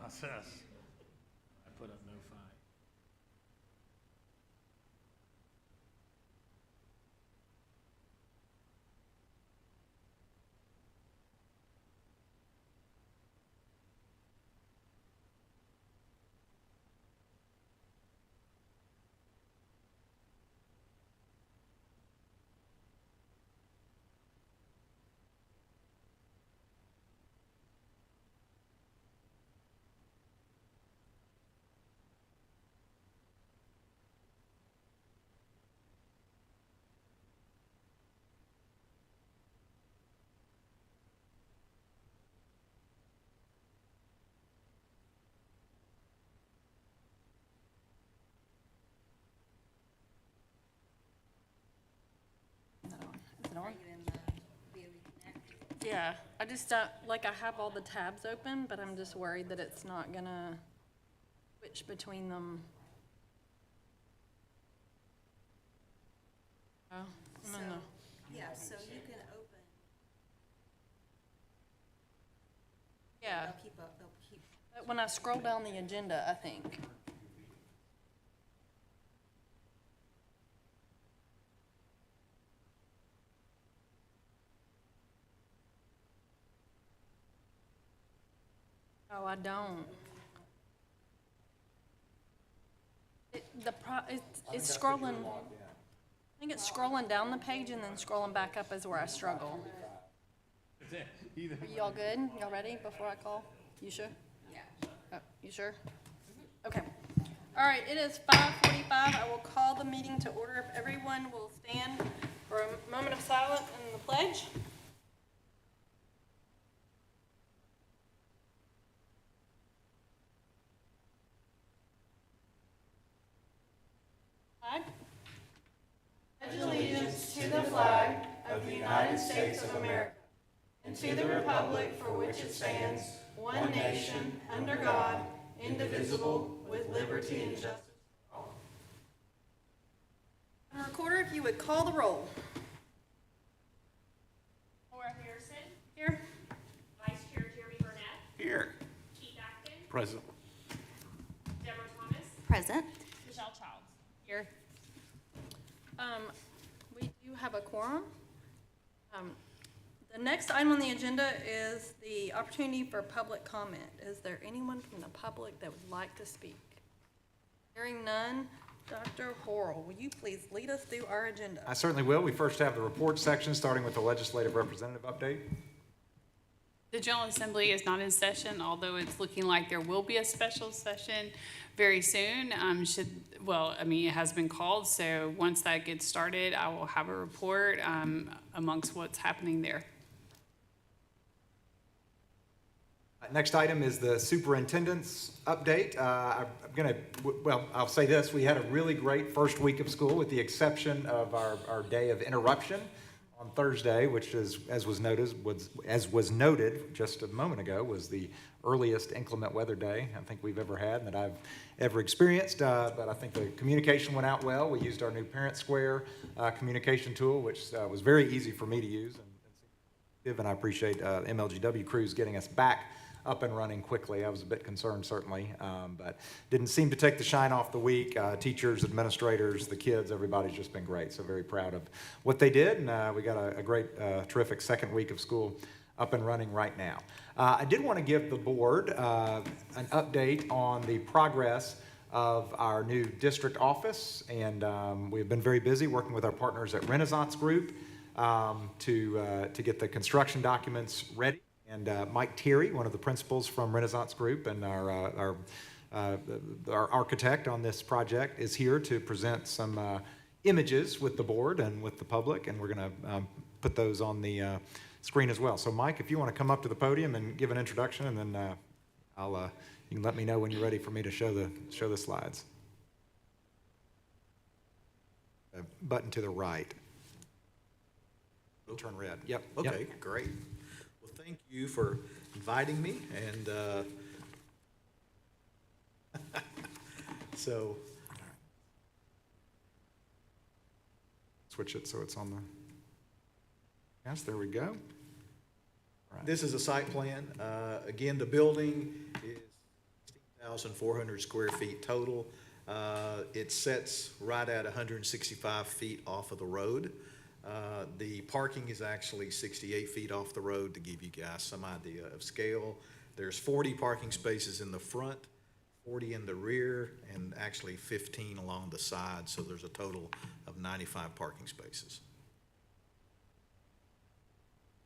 process. I put up no fine. Yeah, I just don't, like, I have all the tabs open, but I'm just worried that it's not gonna switch between them. Oh, no, no. Yeah, so you can open, Yeah, they'll keep, but when I scroll down the agenda, I think. Oh, I don't. It's scrolling, I think it's scrolling down the page and then scrolling back up is where I struggle. Are y'all good? Y'all ready before I call? You sure? yeah. Oh, you sure? Okay. All right, it is 5:45. I will call the meeting to order. If everyone will stand for a moment of silence and the pledge. Flag. Pledge allegiance to the flag of the United States of America and to the republic for which it stands, one nation, under God, indivisible, with liberty and justice for all. Recorder, if you would call the roll. Laura Harrison, Here. Vice Chair Jeremy Burnett, Here. Keith Acton, Present. Deborah Thomas, Present. Michelle Childs. Here. We do have a quorum. The next item on the agenda is the opportunity for public comment. Is there anyone from the public that would like to speak? Hearing none, Dr. Horrell, will you please lead us through our agenda? I certainly will. We first have the report section, starting with the legislative representative update. The General Assembly is not in session, although it's looking like there will be a special session very soon. It has been called, so once that gets started, I will have a report amongst what's happening there. Next item is the superintendent's update. I'll say this. We had a really great first week of school with the exception of our day of interruption on Thursday, which is, as was noted just a moment ago, was the earliest inclement weather day I think we've ever had and that I've ever experienced. But I think the communication went out well. We used our new Parent Square communication tool, which was very easy for me to use. And I appreciate MLGW crews getting us back up and running quickly. I was a bit concerned, certainly, but didn't seem to take the shine off the week. Teachers, administrators, the kids, everybody's just been great. So very proud of what they did, and we got a great, terrific second week of school up and running right now. I did want to give the board an update on the progress of our new district office, and we've been very busy working with our partners at Renaissance Group to get the construction documents ready. And Mike Terry, one of the principals from Renaissance Group and our architect on this project, is here to present some images with the board and with the public, and we're going to put those on the screen as well. So Mike, if you want to come up to the podium and give an introduction, and then you can let me know when you're ready for me to show the slides. Button to the right. It'll turn red. Yep. Okay, Yep. great. Well, thank you for inviting me, and so Switch it so it's on the. Yes, there we go. Right. this is a site plan. Again, the building is 1,400 square feet total. It sets right at 165 feet off of the road. The parking is actually 68 feet off the road, to give you guys some idea of scale. There's 40 parking spaces in the front, 40 in the rear, and actually 15 along the side, so there's a total of 95 parking spaces.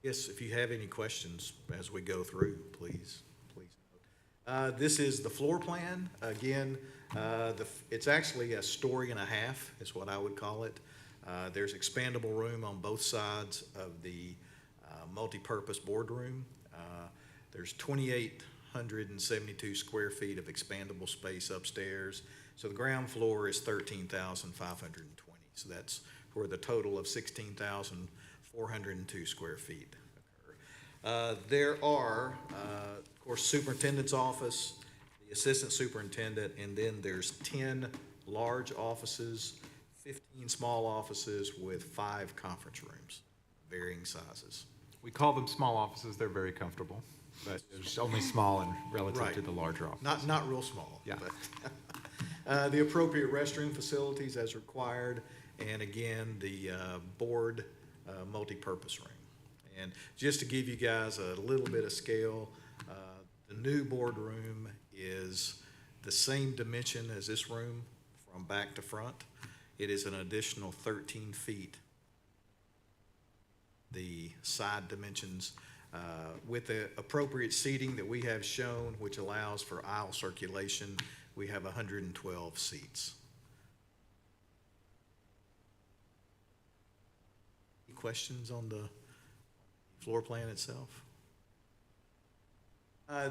Yes, if you have any questions as we go through, please note. This is the floor plan. Again, it's actually a story and a half is what I would call it. There's expandable room on both sides of the multi-purpose boardroom. There's 2,872 square feet of expandable space upstairs. So the ground floor is 13,520. So that's where the total of 16,402 square feet occur. There are, of course, superintendent's office, the assistant superintendent, and then there's 10 large offices, 15 small offices with 5 conference rooms, varying sizes. We call them small offices. They're very comfortable, but it's only small and relative to the larger office. Not real small. Yeah. But the appropriate restroom facilities as required, and again, the board multi-purpose room. And just to give you guys a little bit of scale, the new boardroom is the same dimension as this room from back to front. It is an additional 13 feet. The side dimensions with the appropriate seating that we have shown, which allows for aisle circulation, we have 112 seats. Any questions on the floor plan itself?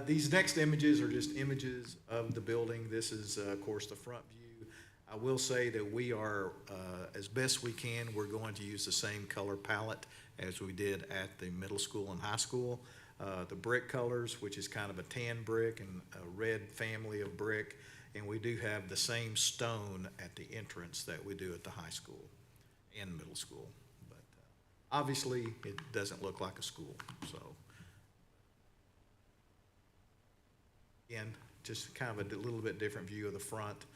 These next images are just images of the building. This is, of course, the front view. I will say that we are, as best we can, we're going to use the same color palette as we did at the middle school and high school. The brick colors, which is kind of a tan brick and a red family of brick, and we do have the same stone at the entrance that we do at the high school and middle school. But obviously, it doesn't look like a school, so. Again, just kind of a little bit different view of the front.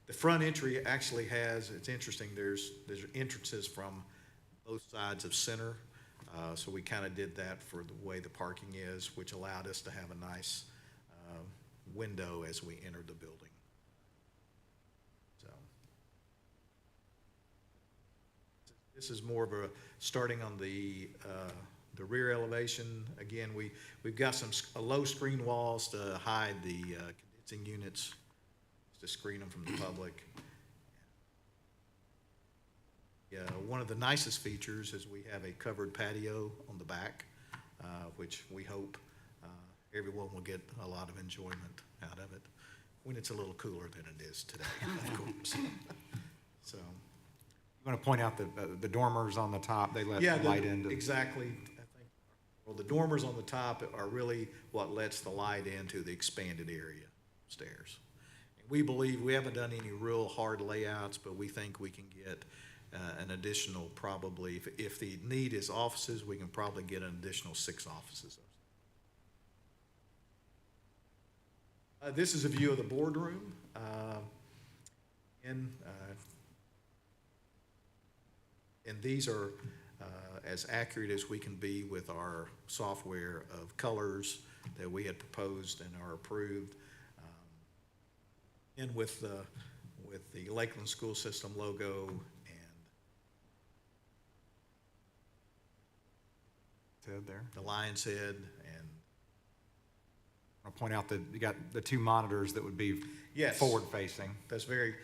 The front entry actually has, it's interesting, there's entrances from both sides of center. So we kind of did that for the way the parking is, which allowed us to have a nice window as we entered the building. So this is more of a, starting on the rear elevation. Again, we've got a low screen walls to hide the condensing units, to screen them from the public. One of the nicest features is we have a covered patio on the back, which we hope everyone will get a lot of enjoyment out of it when it's a little cooler than it is today, of course. So. You want to point out the dormers on the top, they let light into. Exactly. Well, the dormers on the top are really what lets the light into the expanded area upstairs. We believe, we haven't done any real hard layouts, but we think we can get an additional, probably, if the need is offices, we can probably get an additional 6 offices. This is a view of the boardroom. And these are as accurate as we can be with our software of colors that we had proposed and are approved. And with the Lakeland School System logo and There. the lion's head, and I'll point out that you got the 2 monitors that would be yes, forward facing. that's very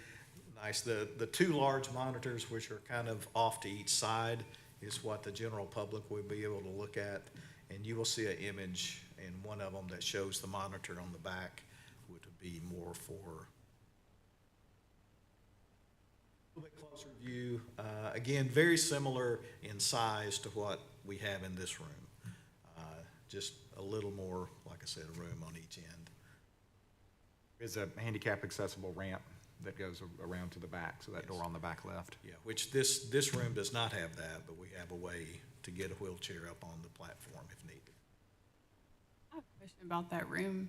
nice. The 2 large monitors, which are kind of off to each side, is what the general public will be able to look at, and you will see an image in one of them that shows the monitor on the back, which would be more for a little bit closer view. Again, very similar in size to what we have in this room. Just a little more, like I said, a room on each end. There's a handicap accessible ramp that goes around to the back, so that door on the back left. Yeah, which this room does not have that, but we have a way to get a wheelchair up on the platform if needed. I have a question about that room.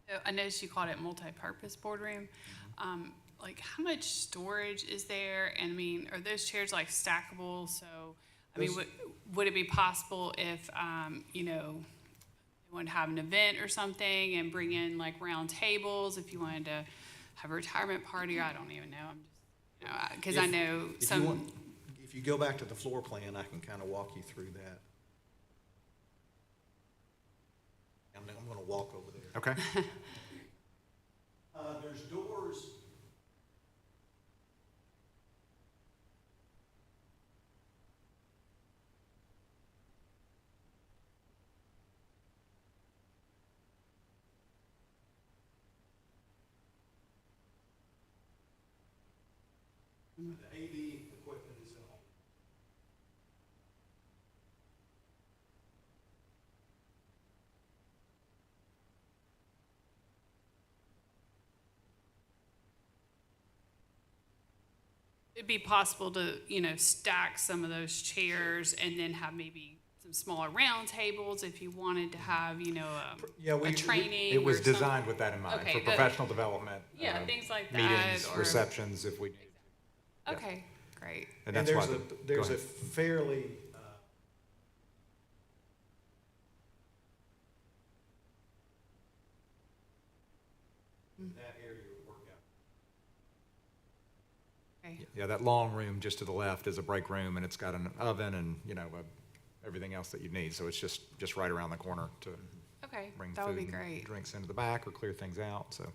So I noticed you called it multi-purpose boardroom. Like, how much storage is there? And I mean, are those chairs like stackable? So, I mean, would it be possible if, you know, you wanted to have an event or something and bring in like round tables if you wanted to have a retirement party, or I don't even know. I'm just, you know, because I know some. If you go back to the floor plan, I can kind of walk you through that. I'm going to walk over there. Okay. There's doors. The AV equipment is in all. It'd be possible to, you know, stack some of those chairs and then have maybe some smaller round tables if you wanted to have, you know, a training. It was or something. designed with that in mind, Okay, for good. professional development. Yeah, things like that, Meetings, or- receptions, if we need. Yeah. Okay, great. And And that's why. there's go a ahead. fairly, that area would work out. Okay. Yeah, that long room just to the left is a break room, and it's got an oven and, you know, everything else that you need. So it's just right around the corner to Okay, bring that would food be and great. drinks into the back or clear things out, so.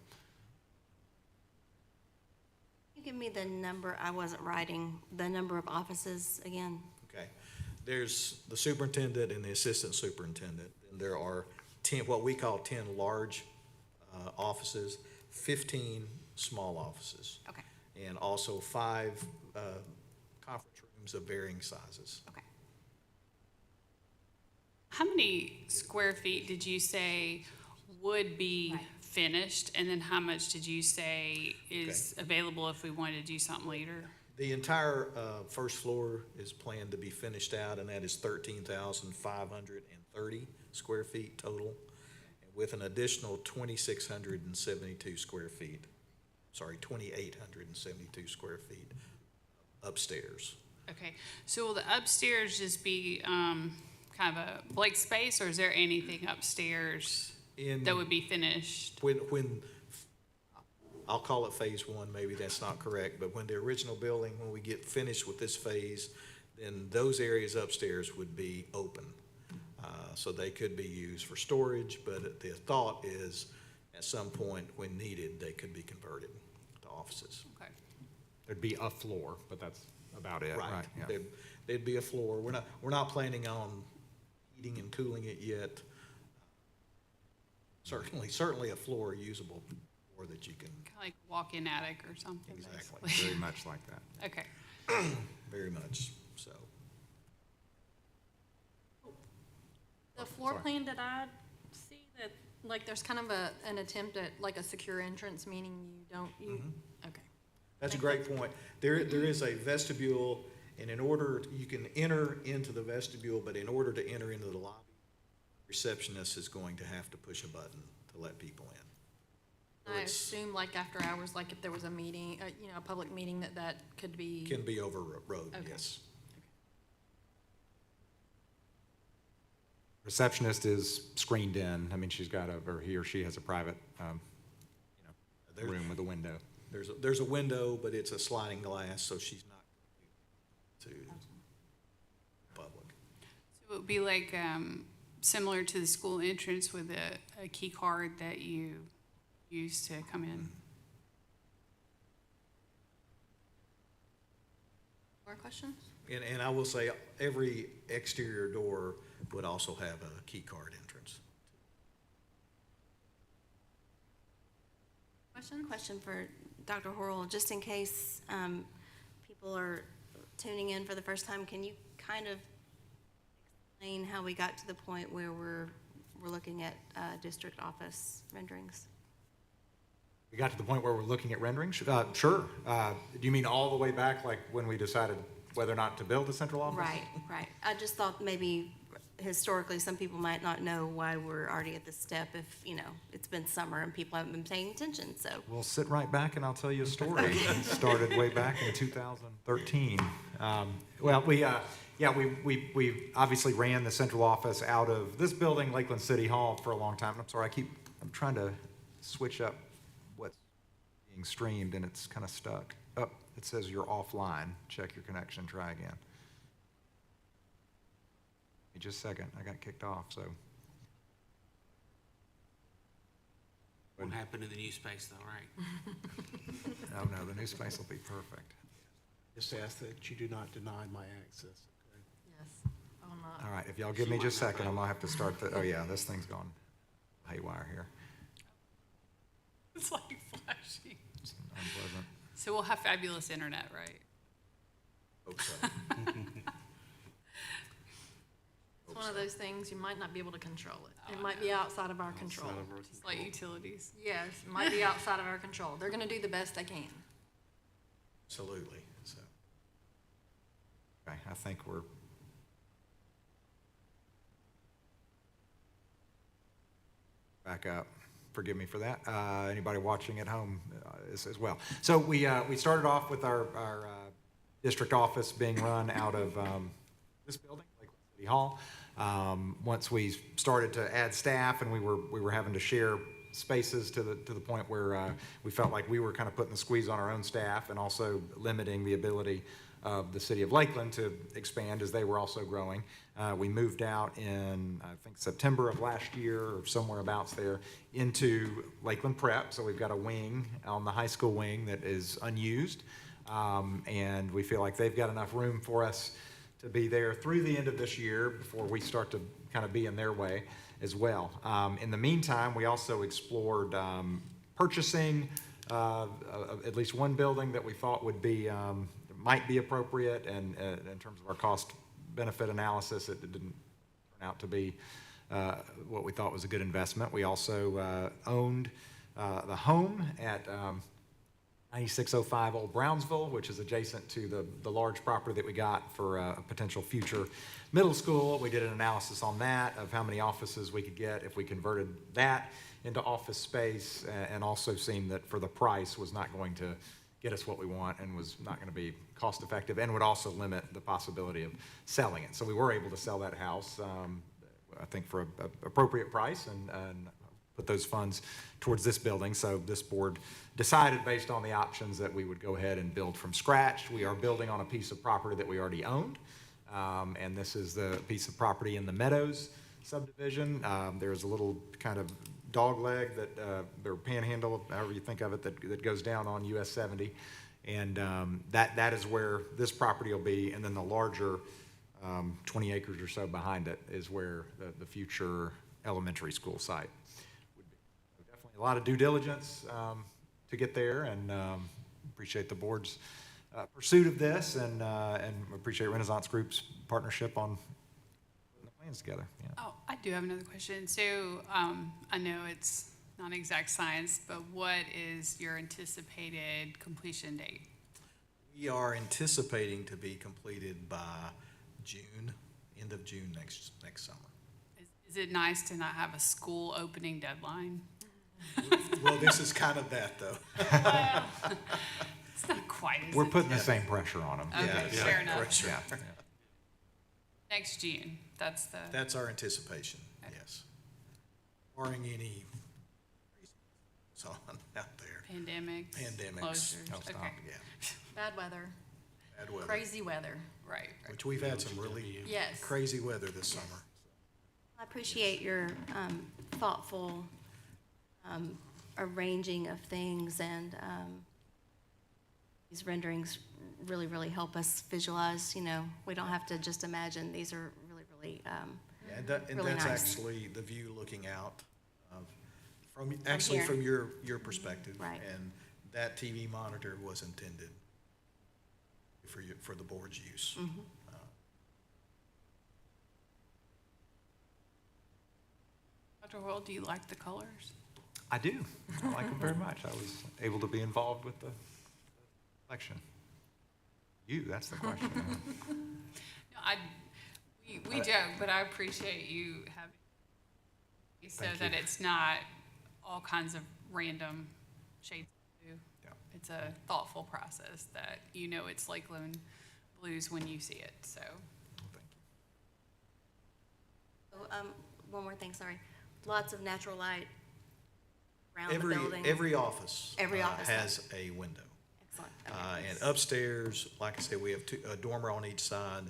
You give me the number, I wasn't writing, the number of offices again. Okay. There's the superintendent and the assistant superintendent. And there are 10, what we call 10 large offices, 15 small offices. Okay, And also 5 conference rooms of varying sizes. okay. How many square feet did you say would be Right. finished? And then how much did you say is available if we wanted to do something later? The entire first floor is planned to be finished out, and that is 13,530 square feet total, with an additional 2,672 square feet, 2,872 square feet upstairs. Okay, so will the upstairs just be kind of a blank space, or is there anything upstairs that would be finished? When I'll call it phase one, maybe that's not correct, but when the original building, when we get finished with this phase, then those areas upstairs would be open. So they could be used for storage, but the thought is at some point when needed, they could be converted to offices. Okay. There'd be a floor, but that's about it, right? Yeah. There'd be a floor. We're not planning on heating and cooling it yet. Certainly a floor usable floor that you can, Kind of like walk-in attic or something, Exactly. basically. Very much like that. Okay. very much so. The floor Sorry. plan, did I see that, like, there's kind of an attempt at, like, a secure entrance, meaning okay. That's a great point. There is a vestibule, and you can enter into the vestibule, but in order to enter into the lobby, receptionist is going to have to push a button to let people in. So I it's- assume, like, after hours, like, if there was a meeting, a public meeting, that could be. Can be overrode, Okay. yes. Receptionist is screened in. I mean, she's got or he or she has a private, There- room with a window. There's a window, but it's a sliding glass, so she's not to public. So it would be like similar to the school entrance with a key card that you use to come in. More questions? And I will say, every exterior door would also have a key card entrance. Question for Dr. Horrell, just in case people are tuning in for the first time, can you kind of explain how we got to the point where we're looking at district office renderings? We got to the point where we're looking at renderings? Sure. Do you mean all the way back, like when we decided whether or not to build a central office? Right. I just thought maybe historically, some people might not know why we're already at this step if, you know, it's been summer and people haven't been paying attention, so. We'll sit right back and I'll tell you a story. It started way back in 2013. We obviously ran the central office out of this building, Lakeland City Hall, for a long time. I'm sorry, I'm trying to switch up what's being streamed and it's kind of stuck. Oh, it says you're offline. Check your connection, try again. Give me just a second, I got kicked off, so. Won't happen in the new space though, right? Oh, no, the new space will be perfect. Just ask that you do not deny my access, okay? Yes. I will not. All right, if y'all give me just a second, I'm gonna have to start oh yeah, this thing's gone haywire here. It's like flashing. It's unpleasant. So we'll have fabulous internet, right? Hope so. It's one of those things, you might not be able to control it. It might be outside of our control. Just like utilities. Yes, it might be outside of our control. They're gonna do the best they can. Absolutely, so. Okay, I think we're. Back up. Forgive me for that. Anybody watching at home as well. So we started off with our district office being run out of this building, Lakeland City Hall. Once we started to add staff and we were having to share spaces to the point where we felt like we were kind of putting the squeeze on our own staff and also limiting the ability of the city of Lakeland to expand as they were also growing. We moved out in, I think, September of last year or somewhere abouts there into Lakeland Prep. So we've got a wing on the high school wing that is unused. And we feel like they've got enough room for us to be there through the end of this year before we start to kind of be in their way as well. In the meantime, we also explored purchasing at least one building that we thought would be might be appropriate, and in terms of our cost benefit analysis, it didn't turn out to be what we thought was a good investment. We also owned the home at 9605 Old Brownsville, which is adjacent to the large property that we got for a potential future middle school. We did an analysis on that of how many offices we could get if we converted that into office space, and also seen that for the price was not going to get us what we want and was not going to be cost effective and would also limit the possibility of selling it. So we were able to sell that house, I think, for an appropriate price and put those funds towards this building. So this board decided, based on the options, that we would go ahead and build from scratch. We are building on a piece of property that we already owned, and this is the piece of property in the Meadows subdivision. There's a little kind of dog leg that, or panhandle, however you think of it, that goes down on US 70. And that is where this property will be. And then the larger 20 acres or so behind it is where the future elementary school site would be. So definitely a lot of due diligence to get there, and appreciate the board's pursuit of this, and appreciate Renaissance Group's partnership on putting the plans together. Yeah. Oh, I do have another question. So I know it's not exact science, but what is your anticipated completion date? We are anticipating to be completed by June, end of June next summer. Is it nice to not have a school opening deadline? Well, this is kind of that, though. Well, it's not quite as We're putting the same pressure on them. Okay, fair enough. Pressure. Yeah. Next June, that's the, That's our anticipation, yes. Barring any reasons on out there. pandemics, Pandemics. closures. No, stop. Okay, Yeah, Bad weather, bad weather. crazy weather. right. Which we've had some really Yes. crazy weather this summer. I appreciate your thoughtful arranging of things, and these renderings really, really help us visualize. You know, we don't have to just imagine. These are really, really Yeah, and Really that's nice. actually the view looking out from here. from your perspective. Right. And that TV monitor was intended for the board's use. Dr. World, do you like the colors? I do. I like them very much. I was able to be involved with the selection. You, that's the question. No, We joke, but I appreciate you having, so Thank that you. it's not all kinds of random shades of blue. Yeah. It's a thoughtful process that you know it's Lakeland blues when you see it, so. Oh, one more thing, sorry. Lots of natural light around the Every, building. every office. Every office Has a window. Excellent. Okay. And upstairs, like I said, we have a dormer on each side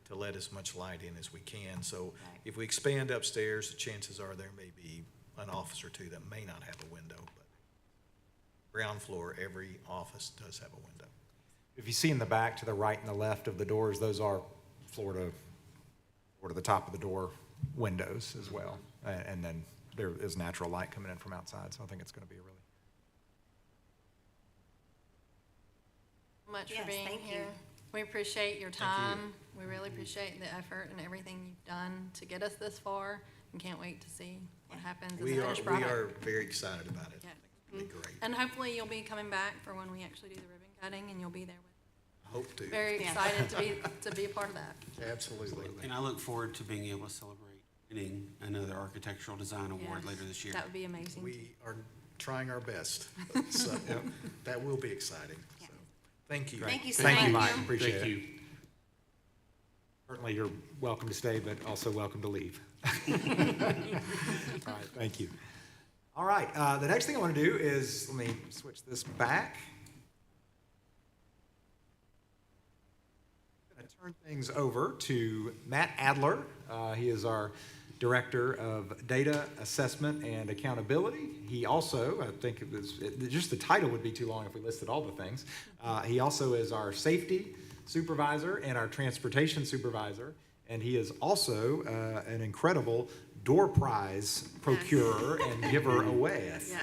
to let as much light in as we can. So Right. if we expand upstairs, the chances are there may be an office or two that may not have a window. But ground floor, every office does have a window. If you see in the back to the right and the left of the doors, those are floor to the top of the door windows as well. And then there is natural light coming in from outside, so I think it's going to be a really. Much Yes, for being thank you. here. We appreciate your time. We really appreciate the effort and everything you've done to get us this far, and can't wait to see what happens as a We finished are product. very excited about it. Yeah. It'll be great. And hopefully you'll be coming back for when we actually do the ribbon cutting, and you'll be there with Hope to. Very Yeah. excited to be a part of that. Absolutely. And I look forward to being able to celebrate winning another architectural design award Yes, later this year. That would be amazing. We are trying our best, so that will be exciting. So, thank you. Thank you so Thank you, much. Mike, appreciate it. Thank you. Certainly, you're welcome to stay, but also welcome to leave. All right, thank you. All right, the next thing I want to do is, let me switch this back. I'm going to turn things over to Matt Adler. He is our Director of Data Assessment and Accountability. He also, I think just the title would be too long if we listed all the things. He also is our Safety Supervisor and our Transportation Supervisor. And he is also an incredible door prize procurer and giver away. Yes.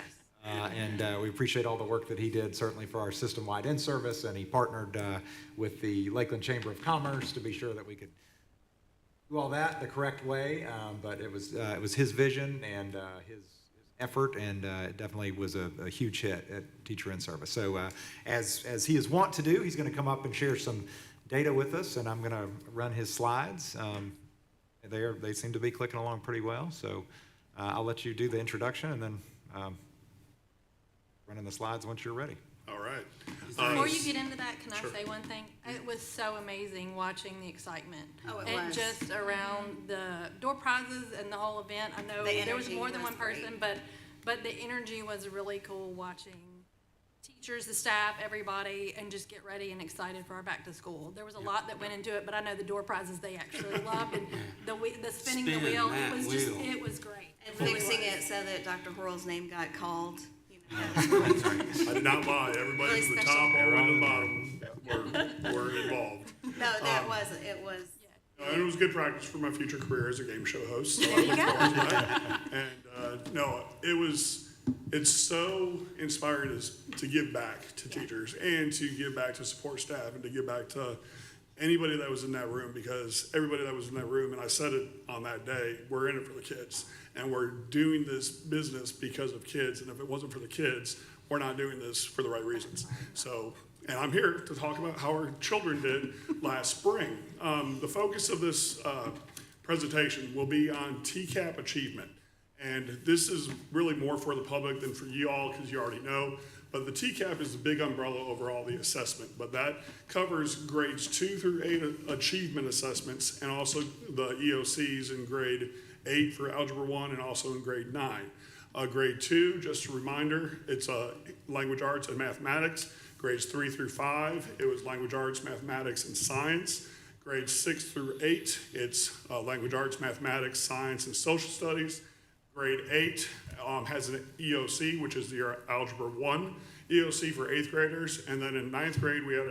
And we appreciate all the work that he did, certainly for our system-wide in-service, and he partnered with the Lakeland Chamber of Commerce to be sure that we could do all that the correct way. But it was his vision and his effort, and it definitely was a huge hit at Teacher in-Service. So as he is wont to do, he's going to come up and share some data with us, and I'm going to run his slides. They seem to be clicking along pretty well, so I'll let you do the introduction and then run in the slides once you're ready. All right. Before you get into that, can I say one thing? It was so amazing watching the excitement. Oh, it And was. just around the door prizes and the whole event. I know The there was energy more than was one person, great. but the energy was really cool watching teachers, the staff, everybody, and just get ready and excited for our back to school. There was a lot that went into it, but I know the door prizes they actually loved, and the spinning the Spin wheel, that it was just, wheel. it was great. And It really fixing was. it so that Dr. Horrell's name got called. You know, I did not lie. Everybody Really from the special. top all the way to the bottom were involved. No, that wasn't, it was, And it was good practice for my future career as a game show host. So I look forward to that. And no, it's so inspiring to give back to teachers and to give back to support staff and to give back to anybody that was in that room, because everybody that was in that room, and I said it on that day, we're in it for the kids. And we're doing this business because of kids. And if it wasn't for the kids, we're not doing this for the right reasons. So, and I'm here to talk about how our children did last spring. The focus of this presentation will be on TCAP achievement. And this is really more for the public than for you all, because you already know. But the TCAP is the big umbrella over all the assessment. But that covers grades 2 through 8 achievement assessments, and also the EOCs in grade 8 for Algebra 1 and also in grade 9. Grade 2, just a reminder, it's language arts and mathematics. Grades 3 through 5, it was language arts, mathematics, and science. Grades 6 through 8, it's language arts, mathematics, science, and social studies. Grade 8 has an EOC, which is the Algebra 1 EOC for 8th graders. And then in 9th grade, we had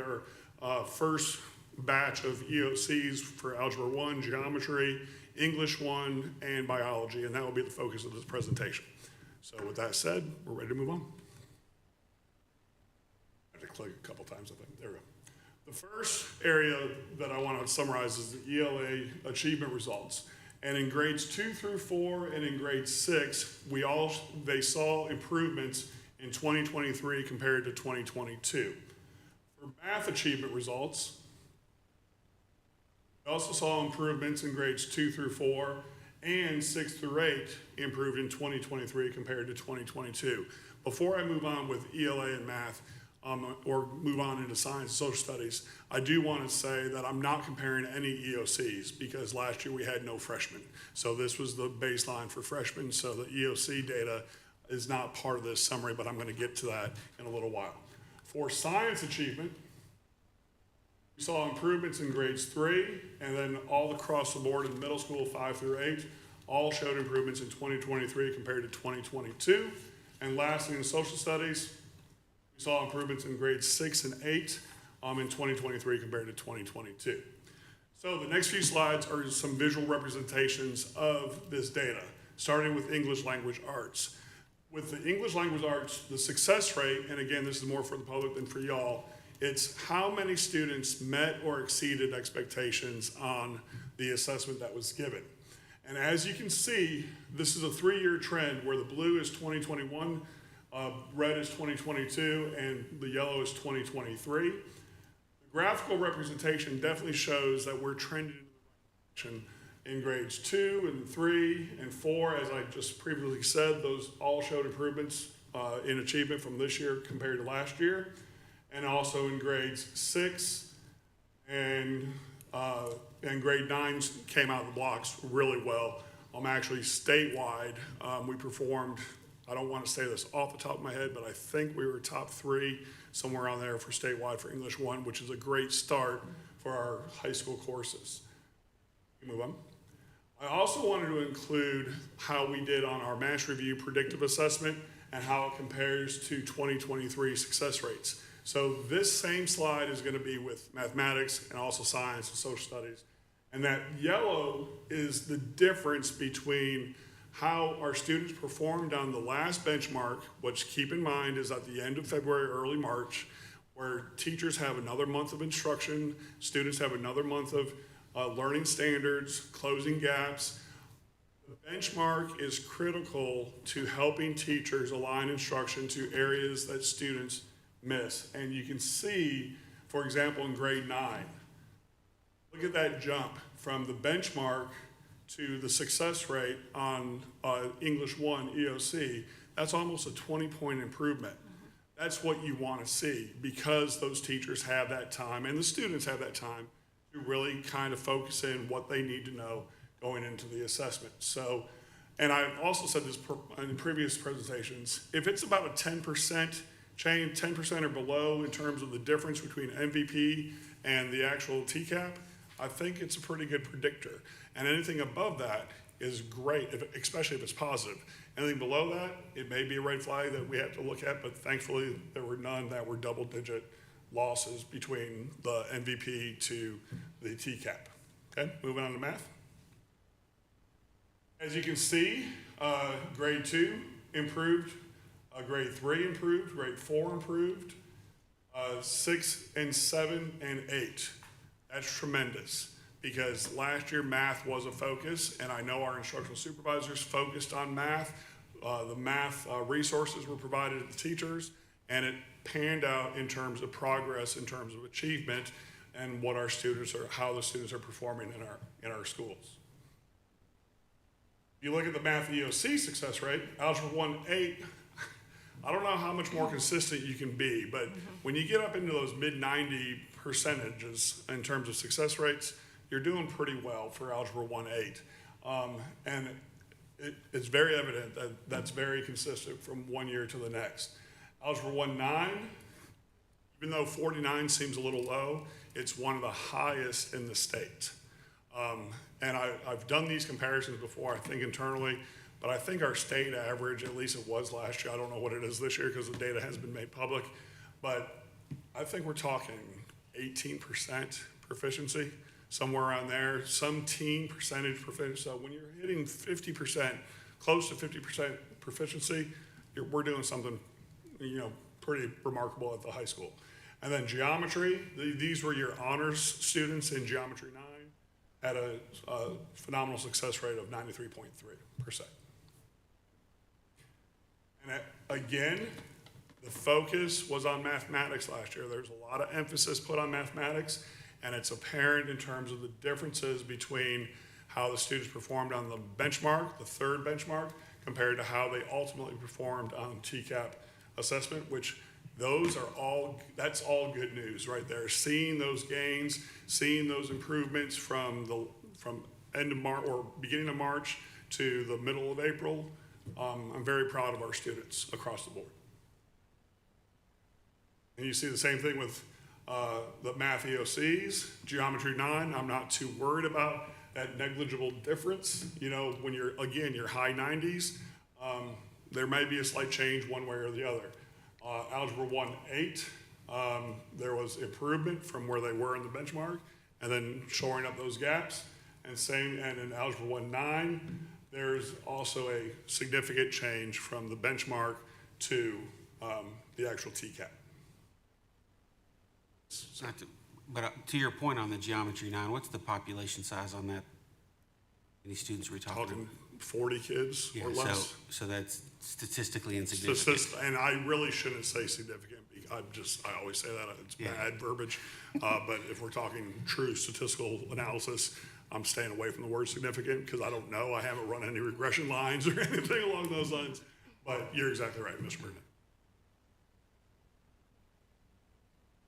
our first batch of EOCs for Algebra 1, Geometry, English 1, and Biology. And that will be the focus of this presentation. So with that said, we're ready to move on. I had to click a couple times, I think. There we go. The first area that I want to summarize is the ELA achievement results. And in grades 2 through 4 and in grade 6, they saw improvements in 2023 compared to 2022. For math achievement results, We also saw improvements in grades 2 through 4 and 6 through 8 improved in 2023 compared to 2022. Before I move on with ELA and math, or move on into science and social studies, I do want to say that I'm not comparing any EOCs because last year we had no freshmen. So this was the baseline for freshmen, so the EOC data is not part of this summary, but I'm going to get to that in a little while. For science achievement, we saw improvements in grades 3 and then all across the board in middle school 5 through 8, all showed improvements in 2023 compared to 2022. And lastly, in social studies, we saw improvements in grades 6 and 8 in 2023 compared to 2022. So the next few slides are some visual representations of this data, starting with English language arts. With the English language arts, the success rate, and again, this is more for the public than for y'all, it's how many students met or exceeded expectations on the assessment that was given. And as you can see, this is a 3-year trend where the blue is 2021, red is 2022, and the yellow is 2023. The graphical representation definitely shows that we're trending in the right direction in grades 2 and 3 and 4. As I just previously said, those all showed improvements in achievement from this year compared to last year. And also in grades 6 and grade 9 came out of the blocks really well. Actually statewide, we performed, I don't want to say this off the top of my head, but I think we were top 3 somewhere on there for statewide for English 1, which is a great start for our high school courses. Move on. I also wanted to include how we did on our master review predictive assessment and how it compares to 2023 success rates. So this same slide is going to be with mathematics and also science and social studies. And that yellow is the difference between how our students performed on the last benchmark, which keep in mind is at the end of February, early March, where teachers have another month of instruction, students have another month of learning standards, closing gaps. The benchmark is critical to helping teachers align instruction to areas that students miss. And you can see, for example, in grade 9, look at that jump from the benchmark to the success rate on English 1 EOC. That's almost a 20-point improvement. That's what you want to see because those teachers have that time and the students have that time to really kind of focus in what they need to know going into the assessment. So, and I've also said this in previous presentations, if it's about a 10% change, 10% or below in terms of the difference between MVP and the actual TCAP, I think it's a pretty good predictor. And anything above that is great, especially if it's positive. Anything below that, it may be a red flag that we have to look at, but thankfully there were none that were double-digit losses between the MVP to the TCAP. Okay, moving on to math. As you can see, grade 2 improved, grade 3 improved, grade 4 improved, 6 and 7 and 8. That's tremendous because last year math was a focus, and I know our instructional supervisors focused on math. The math resources were provided to the teachers, and it panned out in terms of progress, in terms of achievement, and what our students are, how the students are performing in our schools. If you look at the math EOC success rate, Algebra 1-8, I don't know how much more consistent you can be, but when you get up into those mid-90 percentages in terms of success rates, you're doing pretty well for Algebra 1-8. And it's very evident that that's very consistent from one year to the next. Algebra 1-9, even though 49 seems a little low, it's one of the highest in the state. And I've done these comparisons before, I think internally, but I think our state average, at least it was last year, I don't know what it is this year because the data hasn't been made public, but I think we're talking 18% proficiency, somewhere around there, some teen percentage proficiency. So when you're hitting 50%, close to 50% proficiency, we're doing something, pretty remarkable at the high school. And then geometry, these were your honors students in Geometry 9, had a phenomenal success rate of 93.3%. And again, the focus was on mathematics last year. There's a lot of emphasis put on mathematics, and it's apparent in terms of the differences between how the students performed on the benchmark, the third benchmark, compared to how they ultimately performed on TCAP assessment, which that's all good news right there. Seeing those gains, seeing those improvements from end of March or beginning of March to the middle of April, I'm very proud of our students across the board. And you see the same thing with the math EOCs, geometry 9. I'm not too worried about that negligible difference. You know, when you're high 90s, there may be a slight change one way or the other. Algebra 1, 8, there was improvement from where they were in the benchmark, and then shoring up those gaps. And in Algebra 1, 9, there's also a significant change from the benchmark to the actual TCAP. But to your point on the Geometry 9, what's the population size on that? Any students we're talking? 40 kids or less. So that's statistically insignificant. And I really shouldn't say significant. I always say that, it's bad verbiage. But if we're talking true statistical analysis, I'm staying away from the word significant because I don't know. I haven't run any regression lines or anything along those lines. But you're exactly right, Mr. Burnett.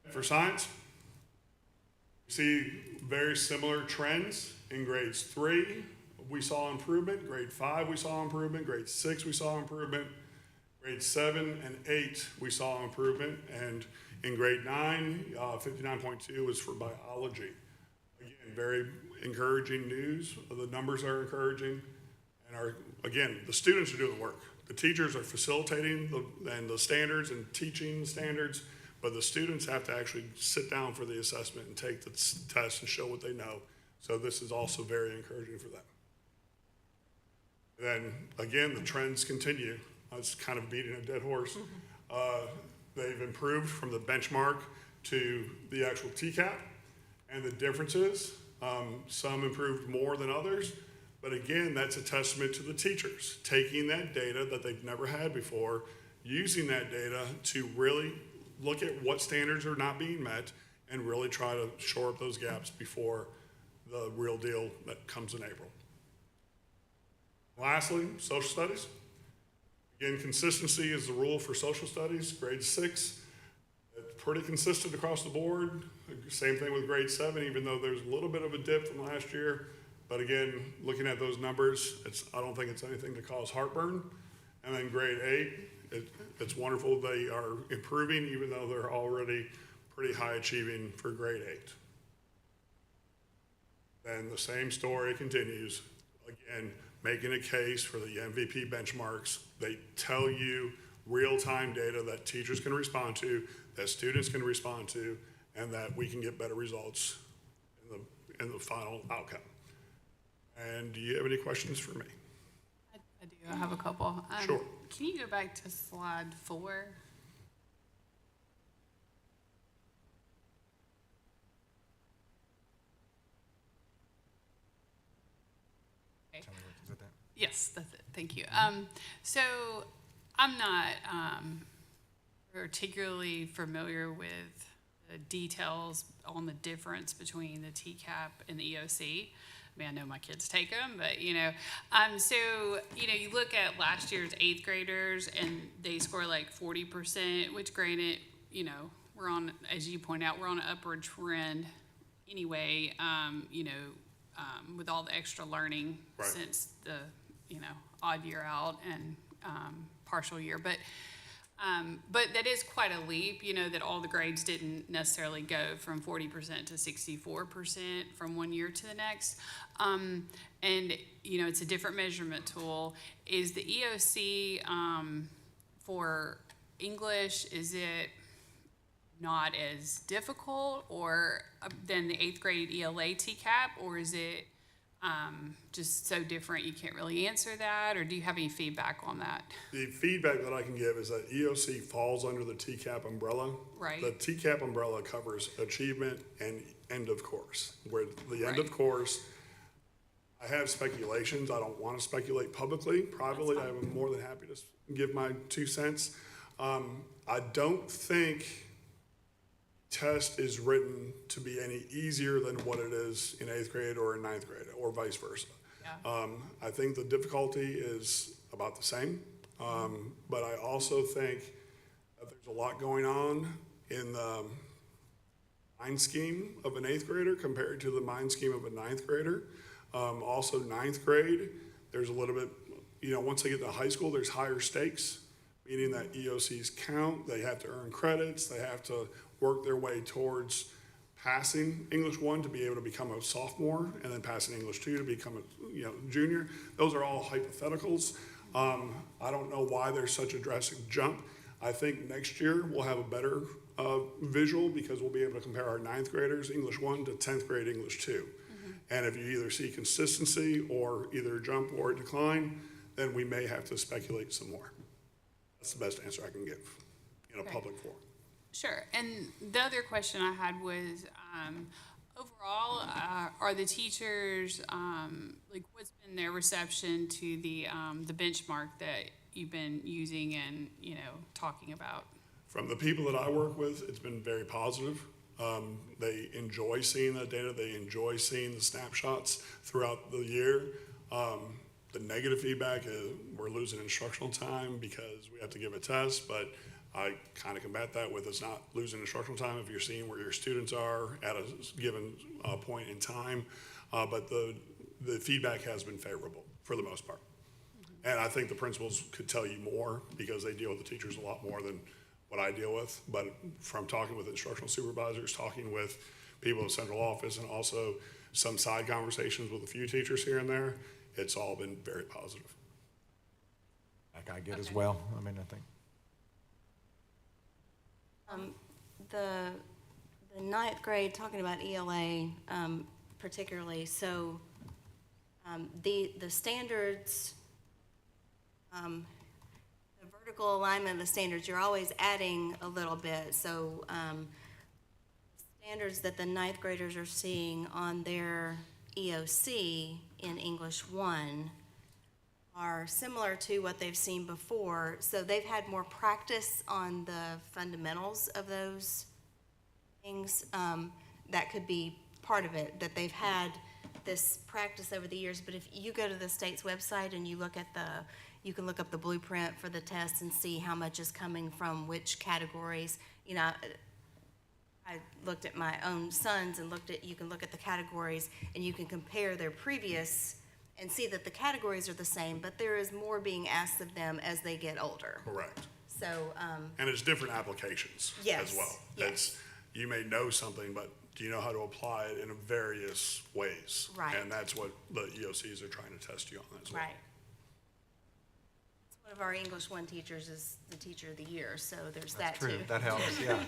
For science, you see very similar trends in grades 3. We saw improvement. Grade 5, we saw improvement. Grade 6, we saw improvement. Grade 7 and 8, we saw improvement. And in grade 9, 59.2 was for biology. Again, very encouraging news. The numbers are encouraging. And the students are doing the work. The teachers are facilitating the standards and teaching the standards, but the students have to actually sit down for the assessment and take the test and show what they know. So this is also very encouraging for them. Then again, the trends continue. I was kind of beating a dead horse. They've improved from the benchmark to the actual TCAP, and the differences, some improved more than others, but again, that's a testament to the teachers, taking that data that they've never had before, using that data to really look at what standards are not being met and really try to shore up those gaps before the real deal that comes in April. Lastly, social studies. Again, consistency is the rule for social studies. Grade 6, it's pretty consistent across the board. Same thing with grade 7, even though there's a little bit of a dip from last year. But again, looking at those numbers, I don't think it's anything to cause heartburn. And then grade 8, it's wonderful they are improving, even though they're already pretty high achieving for grade 8. And the same story continues. Again, making a case for the MVP benchmarks. They tell you real-time data that teachers can respond to, that students can respond to, and that we can get better results in the final outcome. And do you have any questions for me? I do. I have a couple. Sure. Can you go back to slide 4? Yes, that's it. Thank you. So I'm not particularly familiar with the details on the difference between the TCAP and the EOC. I mean, I know my kids take them, but so you look at last year's 8th graders and they score like 40%, which granted, we're on, as you point out, we're on an upward trend anyway, with all the extra learning Right. since the, odd year out and partial year. But that is quite a leap, that all the grades didn't necessarily go from 40% to 64% from one year to the next. And, it's a different measurement tool. Is the EOC for English, is it not as difficult or than the 8th grade ELA TCAP, or is it just so different you can't really answer that, or do you have any feedback on that? The feedback that I can give is that EOC falls under the TCAP umbrella. Right. The TCAP umbrella covers achievement and end of course, where the end Right. of course, I have speculations. I don't want to speculate publicly. Privately, I'm more than happy to give my 2 cents. I don't think test is written to be any easier than what it is in 8th grade or in 9th grade, or vice versa. I think the difficulty is about the same, but I also think that there's a lot going on in the mind scheme of an 8th grader compared to the mind scheme of a 9th grader. Also 9th grade, there's a little bit, once they get to high school, there's higher stakes, meaning that EOCs count, they have to earn credits, they have to work their way towards passing English 1 to be able to become a sophomore, and then passing English 2 to become a junior. Those are all hypotheticals. I don't know why there's such a drastic jump. I think next year we'll have a better visual because we'll be able to compare our 9th graders, English 1, to 10th grade English 2. And if you either see consistency or either jump or decline, then we may have to speculate some more. That's the best answer I can give in a public forum. Sure. And the other question I had was, overall, are the teachers, what's been their reception to the benchmark that you've been using and, talking about? From the people that I work with, it's been very positive. They enjoy seeing that data. They enjoy seeing the snapshots throughout the year. The negative feedback is we're losing instructional time because we have to give a test, but I kind of combat that with it's not losing instructional time if you're seeing where your students are at a given point in time. But the feedback has been favorable for the most part. And I think the principals could tell you more because they deal with the teachers a lot more than what I deal with. But from talking with instructional supervisors, talking with people in central office, and also some side conversations with a few teachers here and there, it's all been very positive. I get as well. I think. The 9th grade, talking about ELA particularly, so the standards, the vertical alignment of the standards, you're always adding a little bit. So standards that the 9th graders are seeing on their EOC in English 1 are similar to what they've seen before. So they've had more practice on the fundamentals of those things. That could be part of it, that they've had this practice over the years. But if you go to the state's website and you look at you can look up the blueprint for the test and see how much is coming from which categories. I looked at my own sons and you can look at the categories and you can compare their previous and see that the categories are the same, but there is more being asked of them as they get older. Correct. So, And it's different applications Yes, as well. yes. You may know something, but do you know how to apply it in various ways? Right. And that's what the EOCs are trying to test you on as well. right. One of our English 1 teachers is the teacher of the year, so there's that too. True, that helps, yeah.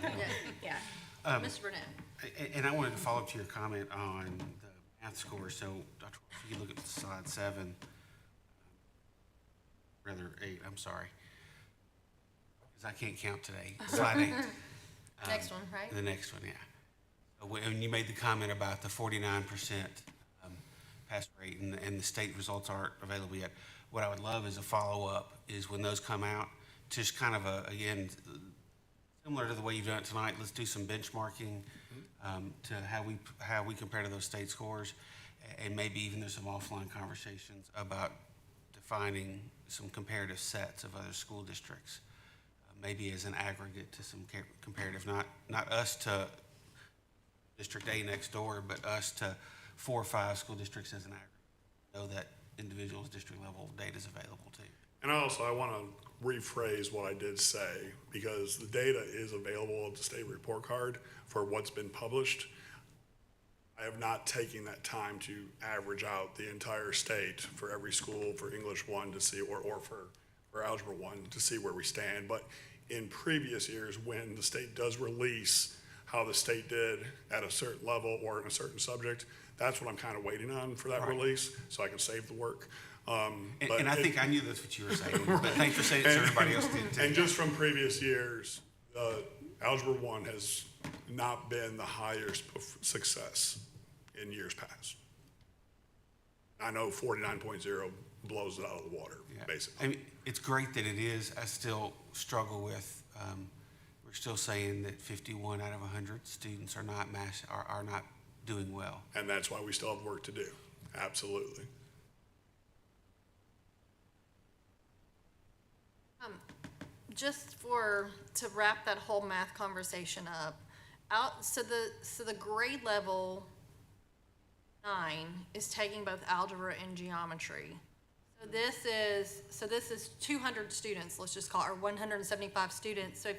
Yeah. Mr. Burnett? And I wanted to follow up to your comment on the math score. So, Dr. Wolf, if you look at slide 7, rather 8, I'm sorry, because I can't count today. Slide 8. Next one, right? The next one, yeah. So when you made the comment about the 49% pass rate and the state results aren't available yet, what I would love is a follow-up is when those come out, just kind of again, similar to the way you've done it tonight, let's do some benchmarking to how we compare to those state scores, and maybe even there's some offline conversations about defining some comparative sets of other school districts, maybe as an aggregate to some comparative, not us to District A next door, but us to 4 or 5 school districts as an aggregate, so that individuals district level data is available too. And also, I want to rephrase what I did say, because the data is available at the state report card for what's been published. I have not taken that time to average out the entire state for every school for English 1 to see, or for Algebra 1 to see where we stand. But in previous years, when the state does release how the state did at a certain level or in a certain subject, that's what I'm kind of waiting on for that Right. release, so I can save the work. And I think I knew that's what you were saying, but thanks for saying it so everybody else did too. And just from previous years, Algebra 1 has not been the highest success in years past. I know 49.0 blows it out of the water, Yeah. basically. I mean, it's great that it is. I still struggle with, we're still saying that 51 out of 100 students are not are not doing well. And that's why we still have work to do. Absolutely. Just to wrap that whole math conversation up, so the grade level 9 is taking both algebra and geometry. So this is 200 students, let's just call it, or 175 students. So if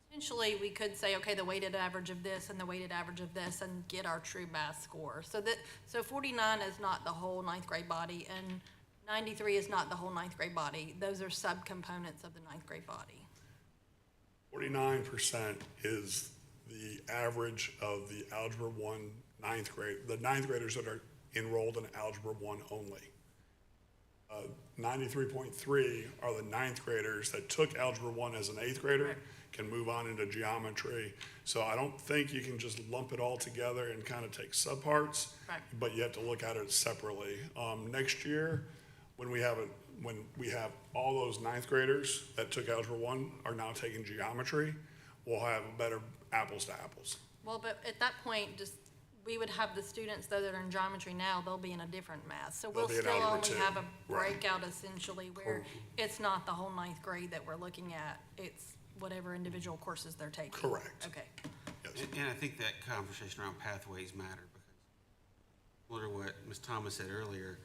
potentially, we could say, okay, the weighted average of this and the weighted average of this and get our true math score. So 49 is not the whole ninth grade body, and 93 is not the whole ninth grade body. Those are subcomponents of the ninth grade body. 49% is the average of the Algebra 1 ninth grade, the ninth graders that are enrolled in Algebra 1 only. 93.3 are the ninth graders that took Algebra 1 as an eighth grader, can move on into geometry. So I don't think you can just lump it all together and kind of take subparts, but you have to look at it separately. Next year, when we have all those ninth graders that took Algebra 1 are now taking geometry, we'll have a better apples to apples. Well, but at that point, we would have the students, though, that are in geometry now, they'll be in a different math. So we'll They'll be in still Algebra only 2, have a right. breakout essentially where it's not the whole ninth grade that we're looking at. It's whatever individual courses they're taking. Correct. Okay. Yes. And I think that conversation around pathways matter, because similar to what Ms. Thomas said earlier,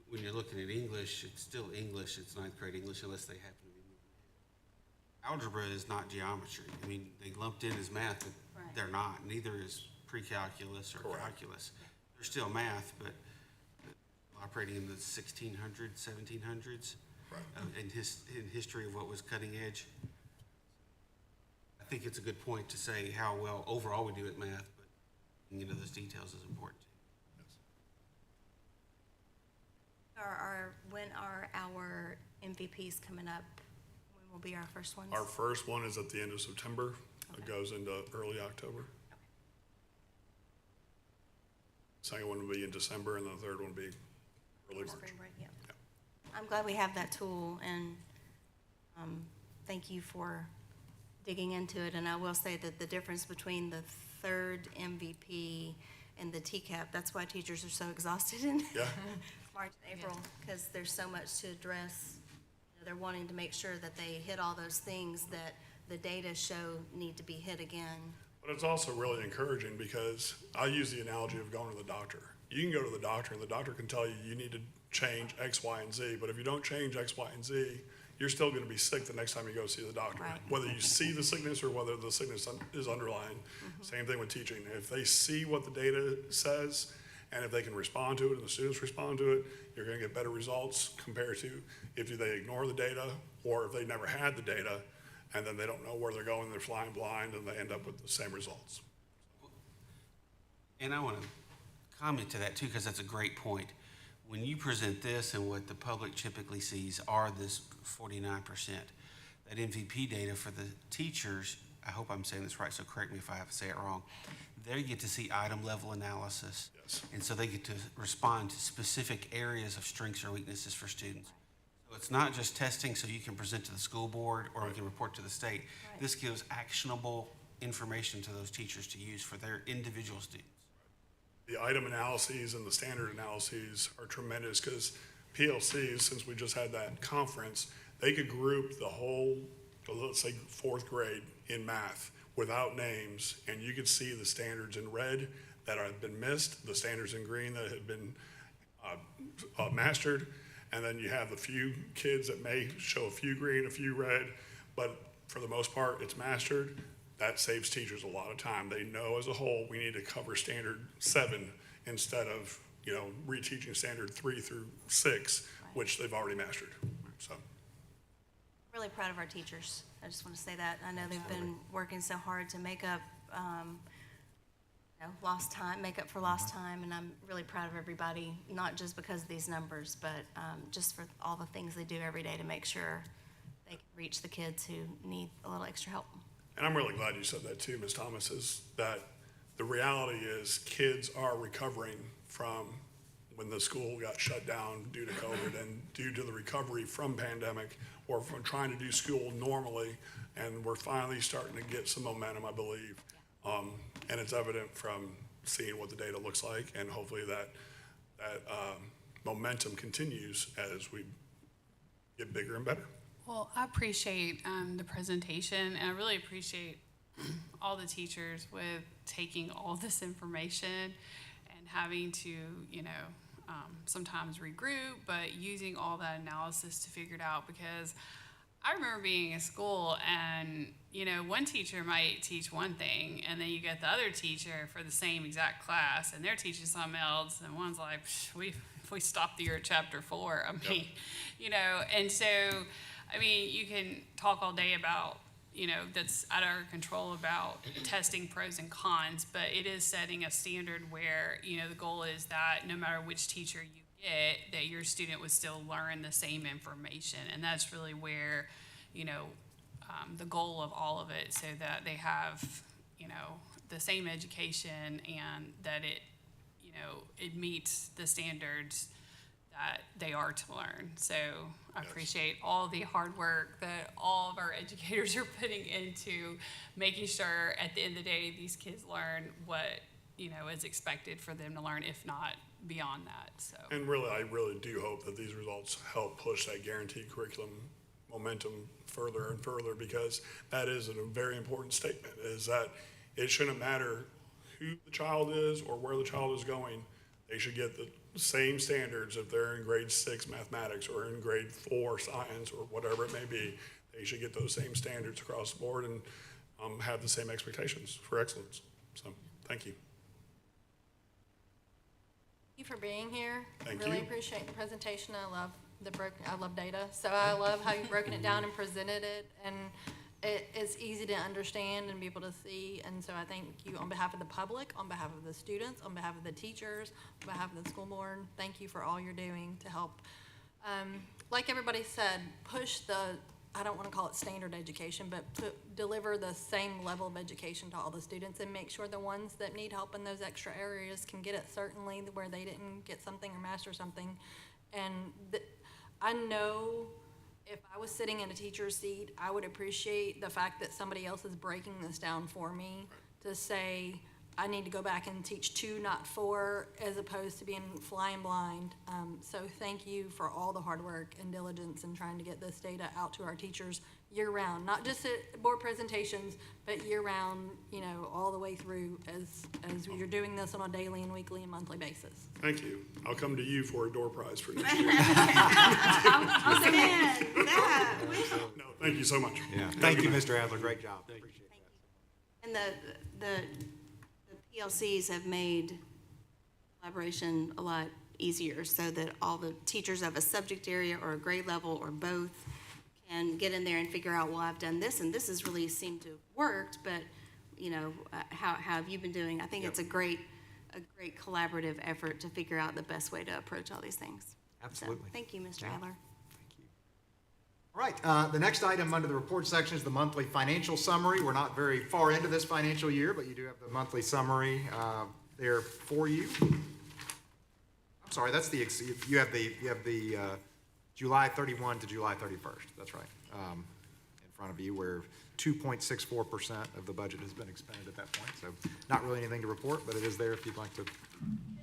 when you're looking at English, it's still English, it's ninth grade English unless they happen to be moving ahead. Algebra is not geometry. I mean, they lumped in as math, but Right. they're not. Neither is pre-calculus or Correct. calculus. They're still math, but operating in the 1600s, 1700s, Right. in history of what was cutting edge. I think it's a good point to say how well overall we do at math, but getting into those details is important too. When are our MVPs coming up? When will be our first ones? Our first one is at the end of September. It goes into early October. Second one will be in December, and the third one will be early March. Spring break, yeah. I'm glad we have that tool, and thank you for digging into it. And I will say that the difference between the third MVP and the TCAP, that's why teachers are so exhausted in Yeah, March and April, because there's so much to address. They're wanting to make sure that they hit all those things that the data show need to be hit again. but it's also really encouraging because I use the analogy of going to the doctor. You can go to the doctor and the doctor can tell you you need to change X, Y, and Z, but if you don't change X, Y, and Z, you're still gonna be sick the next time you go see the doctor. Right. Whether you see the sickness or whether the sickness is underlying. Same thing with teaching. If they see what the data says, and if they can respond to it and the students respond to it, you're gonna get better results compared to if they ignore the data or if they never had the data and then they don't know where they're going, they're flying blind and they end up with the same results. And I want to comment to that too, because that's a great point. When you present this and what the public typically sees are this 49%, that MVP data for the teachers, I hope I'm saying this right, so correct me if I have to say it wrong, they get to see item level analysis. Yes. And so they get to respond to specific areas of strengths or weaknesses for students. So it's not just testing so you can present to the school board or you can report to the state. Right. This gives actionable information to those teachers to use for their individual students. The item analyses and the standard analyses are tremendous because PLCs, since we just had that conference, they could group the whole, let's say, fourth grade in math without names, and you could see the standards in red that have been missed, the standards in green that have been mastered, and then you have a few kids that may show a few green, a few red, but for the most part, it's mastered. That saves teachers a lot of time. They know as a whole, we need to cover standard 7 instead of, reteaching standard 3 through 6, which they've already mastered, so. Really proud of our teachers. I just want to say that. I know they've been working so hard to make up, lost time, make up for lost time, and I'm really proud of everybody, not just because of these numbers, but just for all the things they do every day to make sure they can reach the kids who need a little extra help. And I'm really glad you said that too, Ms. Thomas, is that the reality is kids are recovering from when the school got shut down due to COVID and due to the recovery from pandemic or from trying to do school normally. And we're finally starting to get some momentum, I believe. And it's evident from seeing what the data looks like, and hopefully that momentum continues as we get bigger and better. Well, I appreciate the presentation, and I really appreciate all the teachers with taking all this information and having to, sometimes regroup, but using all that analysis to figure it out, because I remember being in school and, one teacher might teach one thing, and then you get the other teacher for the same exact class, and they're teaching something else, and one's like, we stopped the year at chapter 4. And so, you can talk all day about, that's out of our control about testing pros and cons, but it is setting a standard where, the goal is that no matter which teacher you get, that your student would still learn the same information. And that's really where, the goal of all of it, so that they have, the same education, and that it meets the standards that they are to learn. So I appreciate all the hard work that all of our educators are putting into making sure at the end of the day these kids learn what is expected for them to learn, if not beyond that. So. And really, I really do hope that these results help push that guaranteed curriculum momentum further and further, because that is a very important statement, is that it shouldn't matter who the child is or where the child is going. They should get the same standards if they're in grade 6 mathematics or in grade 4 science or whatever it may be. They should get those same standards across the board and have the same expectations for excellence. So, thank you. Thank you for being here. Thank Really you. appreciate the presentation. I love data. So I love how you've broken it down and presented it, and it's easy to understand and be able to see. And so I thank you on behalf of the public, on behalf of the students, on behalf of the teachers, on behalf of the school board. Thank you for all you're doing to help, like everybody said, push I don't want to call it standard education, but deliver the same level of education to all the students, and make sure the ones that need help in those extra areas can get it, certainly where they didn't get something or master something. And I know if I was sitting in a teacher's seat, I would appreciate the fact that somebody else is breaking this down for me to say, I need to go back and teach 2, not 4, as opposed to being flying blind. So thank you for all the hard work and diligence in trying to get this data out to our teachers year-round, not just at board presentations, but year-round, all the way through as you're doing this on a daily and weekly and monthly basis. Thank you. I'll come to you for a door prize for next year. I'll come in. Yeah. No, thank you so much. Yeah. Thank you, Mr. Adler. Great job. Appreciate that. And the PLCs have made collaboration a lot easier, so that all the teachers of a subject area or a grade level or both can get in there and figure out, well, I've done this and this has really seemed to have worked, but how have you been doing? I think it's a great collaborative effort to figure out the best way to approach all these things. Absolutely. So, thank you, Mr. Adler. All right, the next item under the report section is the monthly financial summary. We're not very far into this financial year, but you do have the monthly summary there for you. I'm sorry, that's you have the July 31 to July 31st. That's right. In front of you, where 2.64% of the budget has been expended at that point. So not really anything to report, but it is there if you'd like to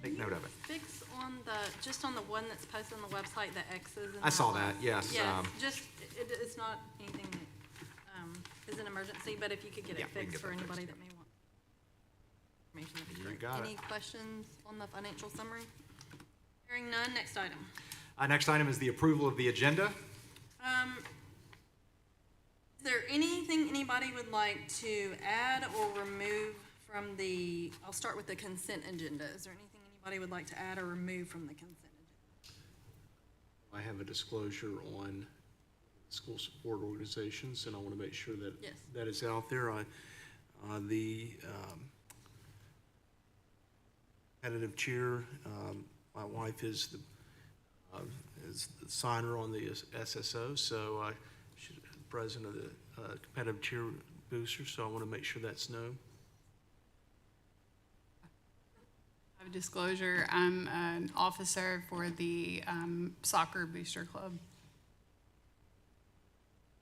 make note of it. Fix on just on the one that's posted on the website, the X's. I saw that, yes. Yes, it's not anything that is an emergency, but if you could get Yeah, it we can fixed get for that anybody fixed. that may want information, that'd be You great. got it. Any questions on the financial summary? Hearing none, next item. Next item is the approval of the agenda. Is there anything anybody would like to add or remove from I'll start with the consent agenda. Is there anything anybody would like to add or remove from the consent agenda? I have a disclosure on school support organizations, and I want to make sure that Yes. that is out there. The competitive cheer, my wife is the signer on the SSO, so she's president of the competitive cheer booster, so I want to make sure that's known. I have a disclosure. I'm an officer for the soccer booster club.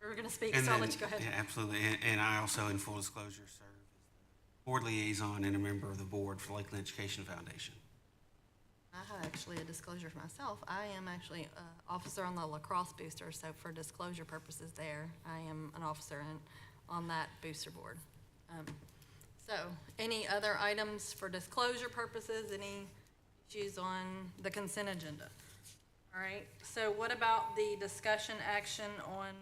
We're gonna speak, And so I'll then- let you go ahead. Yeah, absolutely. And I also, in full disclosure, serve as the board liaison and a member of the board for Lakeland Education Foundation. I have actually a disclosure for myself. I am actually an officer on the lacrosse booster, so for disclosure purposes there, I am an officer on that booster board. So, any other items for disclosure purposes, any issues on the consent agenda? All right, so what about the discussion action on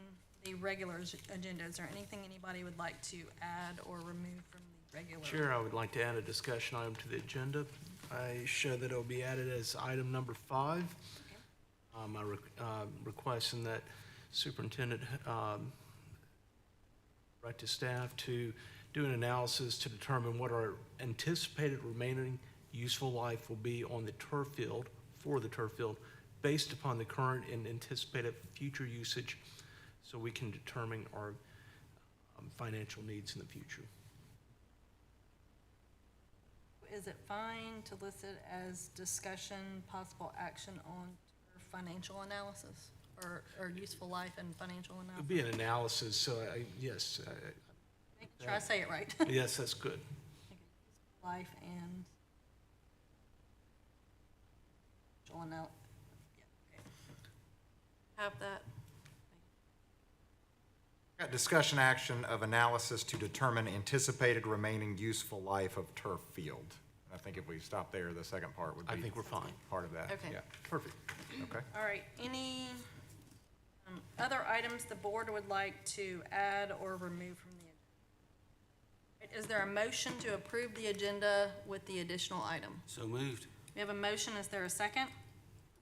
the regular agenda? Is there anything anybody would like to add or remove from the regular? Chair, I would like to add a discussion item to the agenda. I show that it'll be added as item number 5. Requesting that superintendent write to staff to do an analysis to determine what our anticipated remaining useful life will be on the turf field, for the turf field, based upon the current and anticipated future usage, so we can determine our financial needs in the future. Is it fine to list it as discussion, possible action on financial analysis? Or useful life and financial It'll analysis? be an analysis, so yes, Make sure I say it right. yes, that's good. Life and financial analysis. Have that. Got discussion action of analysis to determine anticipated remaining useful life of turf field. I think if we stop there, the second part would be. I think we're fine. Part of that. Okay. Yeah, perfect. Okay. All right, any other items the board would like to add or remove from the agenda? Is there a motion to approve the agenda with the additional item? So moved. We have a motion, is there a second?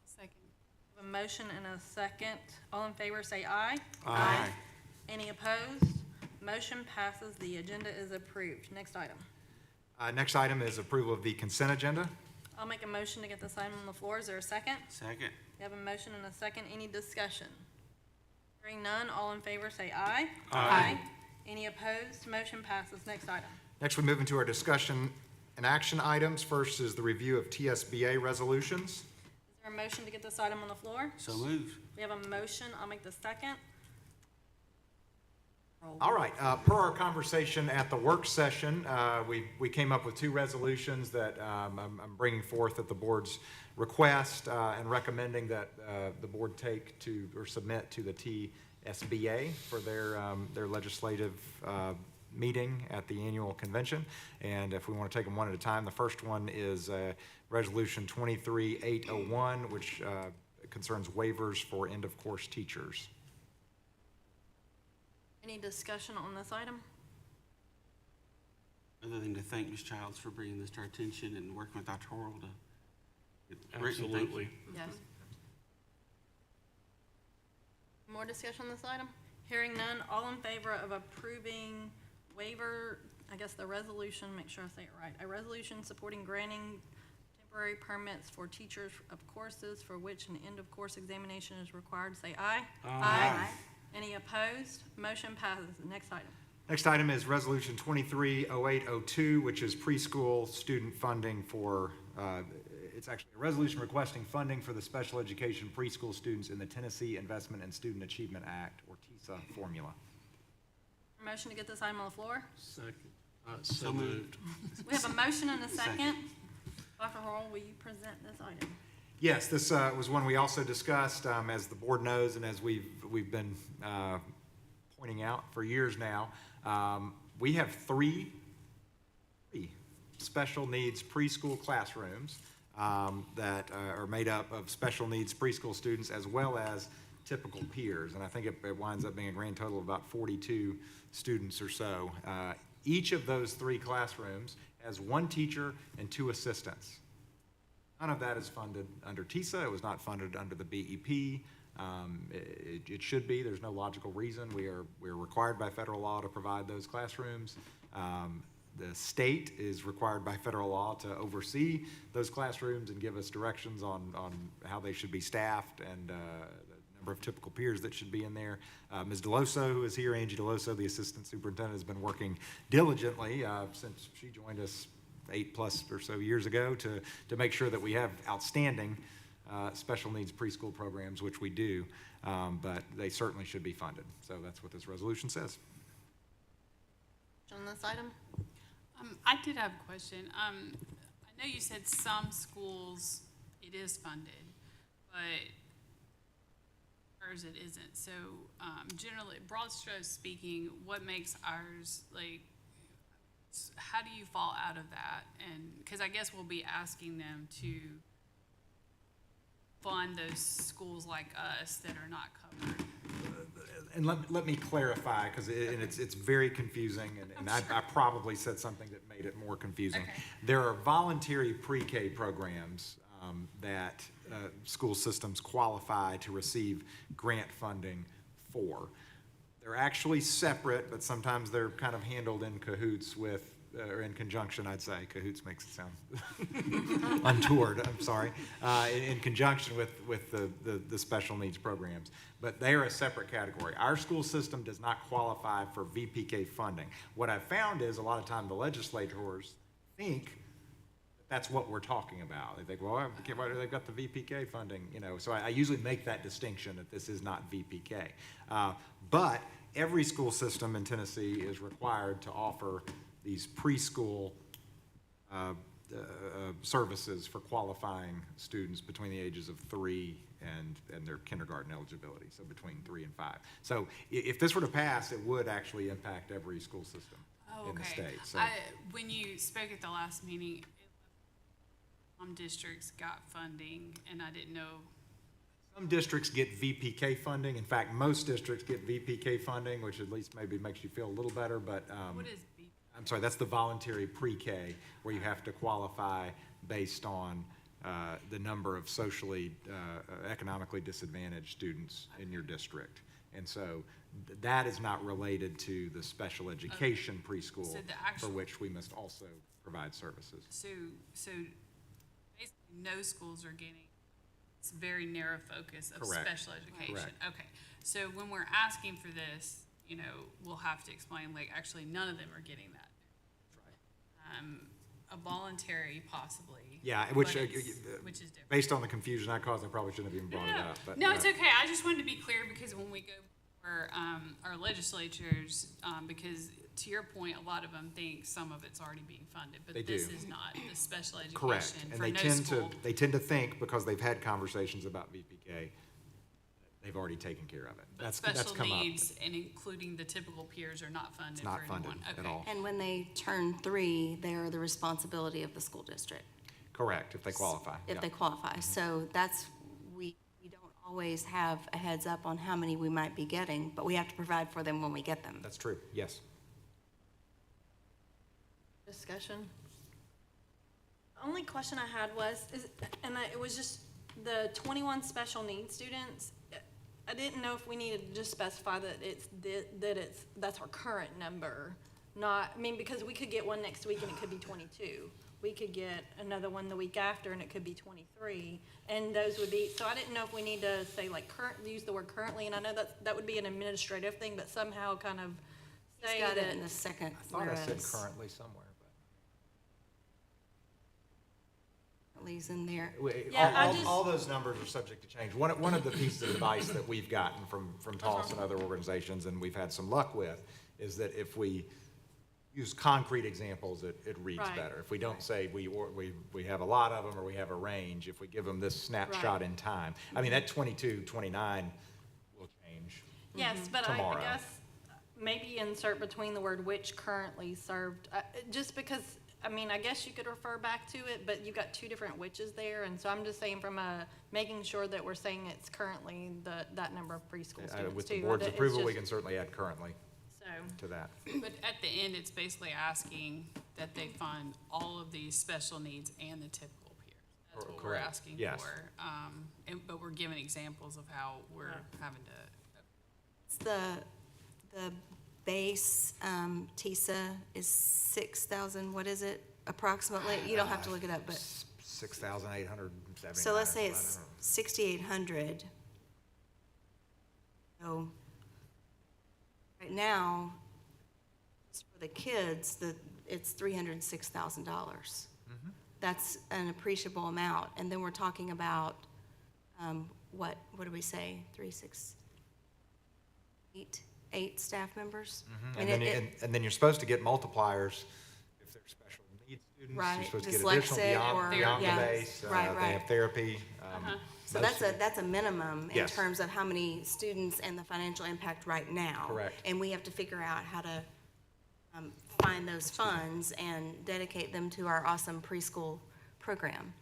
Second. We have a motion and a second. All in favor, say aye. Aye. Any opposed? Motion passes, the agenda is approved. Next item. Next item is approval of the consent agenda. I'll make a motion to get this item on the floor. Is there a second? Second. We have a motion and a second. Any discussion? Hearing none, all in favor say aye. Aye. Any opposed? Motion passes. Next item. Next, we move into our discussion and action items. First is the review of TSBA resolutions. Is there a motion to get this item on the floor? So moved. We have a motion. I'll make the second. All right, per our conversation at the work session, we came up with 2 resolutions that I'm bringing forth at the board's request and recommending that the board take to, or submit to the TSBA for their legislative meeting at the annual convention. And if we want to take them one at a time, the first one is Resolution 23-801, which concerns waivers for end-of-course teachers. Any discussion on this item? Other than to thank Ms. Childs for bringing this to our attention and working with Dr. Horrell to get written. Thank you. Absolutely. Yes. More discussion on this item? Hearing none, all in favor of approving waiver, I guess the resolution, make sure I say it right, a resolution supporting granting temporary permits for teachers of courses for which an end-of-course examination is required, say aye. Aye. Any opposed? Motion passes. Next item. Next item is Resolution 23-0802, which is preschool student funding for, it's actually a resolution requesting funding for the special education preschool students in the Tennessee Investment and Student Achievement Act, or TISA formula. Motion to get this item on the floor? Second. So moved. We have a motion and a second. Dr. Horrell, will you present this item? Yes, this was one we also discussed, as the board knows, and as we've been pointing out for years now. We have three special needs preschool classrooms that are made up of special needs preschool students as well as typical peers, and I think it winds up being a grand total of about 42 students or so. Each of those 3 classrooms has 1 teacher and 2 assistants. None of that is funded under TISA. It was not funded under the BEP. It should be. There's no logical reason. We're required by federal law to provide those classrooms. The state is required by federal law to oversee those classrooms and give us directions on how they should be staffed and the number of typical peers that should be in there. Ms. DeLoso, who is here, Angie DeLoso, the assistant superintendent, has been working diligently since she joined us 8+ or so years ago to make sure that we have outstanding special needs preschool programs, which we do, but they certainly should be funded. So that's what this resolution says. On this item? I did have a question. I know you said some schools it is funded, but ours it isn't. So generally, broad strokes speaking, what makes ours, like, how do you fall out of that? And because I guess we'll be asking them to fund those schools like us that are not covered. And let me clarify, because it's very confusing, and I probably said something that made it more confusing. Okay. There are voluntary pre-K programs that school systems qualify to receive grant funding for. They're actually separate, but sometimes they're kind of handled in cahoots with, or in conjunction, I'd say. Cahoots makes it sound untoward, I'm sorry. In conjunction with the special needs programs. But they are a separate category. Our school system does not qualify for VPK funding. What I've found is a lot of time the legislators think that's what we're talking about. They think, well, they've got the VPK funding, you know. So I usually make that distinction that this is not VPK. But every school system in Tennessee is required to offer these preschool services for qualifying students between the ages of 3 and their kindergarten eligibility, so between 3 and 5. So if this were to pass, it would actually impact every school system in the state. So When you spoke at the last meeting, some districts got funding, and I didn't know. some districts get VPK funding. In fact, most districts get VPK funding, which at least maybe makes you feel a little better, but What is B? I'm sorry, that's the voluntary pre-K, where you have to qualify based on the number of socially, economically disadvantaged students in your district. And so that is not related to the special education preschool, So the for actual- which we must also provide services. So basically, no schools are getting, it's a very narrow focus of Correct. special education. Correct. Okay, so when we're asking for this, you know, we'll have to explain, like, actually, none of them are getting that. A voluntary possibly. Yeah, but which it's- which is different. based on the confusion I caused, I probably shouldn't have even brought it up. But No, it's okay. I just wanted to be clear because when we go for our legislatures, because to your point, a lot of them think some of it's already being funded, but They this do. is not the special education Correct, and for they no tend school. to, they tend to think, because they've had conversations about VPK, they've already taken care of it. But That's special come up. needs and including the typical peers are not funded It's for not anyone. funded at Okay. all. And when they turn 3, they are the responsibility of the school district. Correct, if they qualify. If yeah. they qualify. So that's, we don't always have a heads up on how many we might be getting, but we have to provide for them when we get them. That's true, yes. Discussion. Only question I had was, it was just the 21 special needs students. I didn't know if we needed to just specify that that's our current number, not, I mean, because we could get one next week and it could be 22. We could get another one the week after and it could be 23, and those would be, so I didn't know if we need to say like use the word currently, and I know that would be an administrative thing, but somehow kind of say He's got that. it in the second I thought I said whereas currently somewhere, Lee's in there. but. Yeah, I just- All those numbers are subject to change. One of the pieces of advice that we've gotten from TOS and other organizations, and we've had some luck with, is that if we use concrete examples, it reads Right. better. If we don't say we have a lot of them, or we have a range, if we give them this snapshot in time. I mean, that 22, 29 will change. Yes, but tomorrow. I guess maybe insert between the word which currently served, just because, I mean, I guess you could refer back to it, but you've got 2 different whiches there, and so I'm just saying making sure that we're saying it's currently that number of preschool students too. With the board's It's approval, we just- can certainly add currently So, to that. But at the end, it's basically asking that they fund all of these special needs and the typical peers. That's what we're Correct. asking Yes. for. But we're giving examples of how we're having to. It's the base, TISA is 6,000, what is it approximately? You don't have to look it up, but, 6,879. so let's say I it's don't know. 6,800. So, right now, for the kids, it's $306,000. That's an appreciable amount. And then we're talking about, what do we say, 3, 6, 8 staff members? I And mean, then, and then you're supposed to get multipliers if they're special needs students. Right, You're supposed to get additional dyslexic or- beyond the yeah. base. Right, They right. have therapy. So that's a minimum in Yes. terms of how many students and the financial impact right now. Correct. And we have to figure out how to find those funds and dedicate them to our awesome preschool program.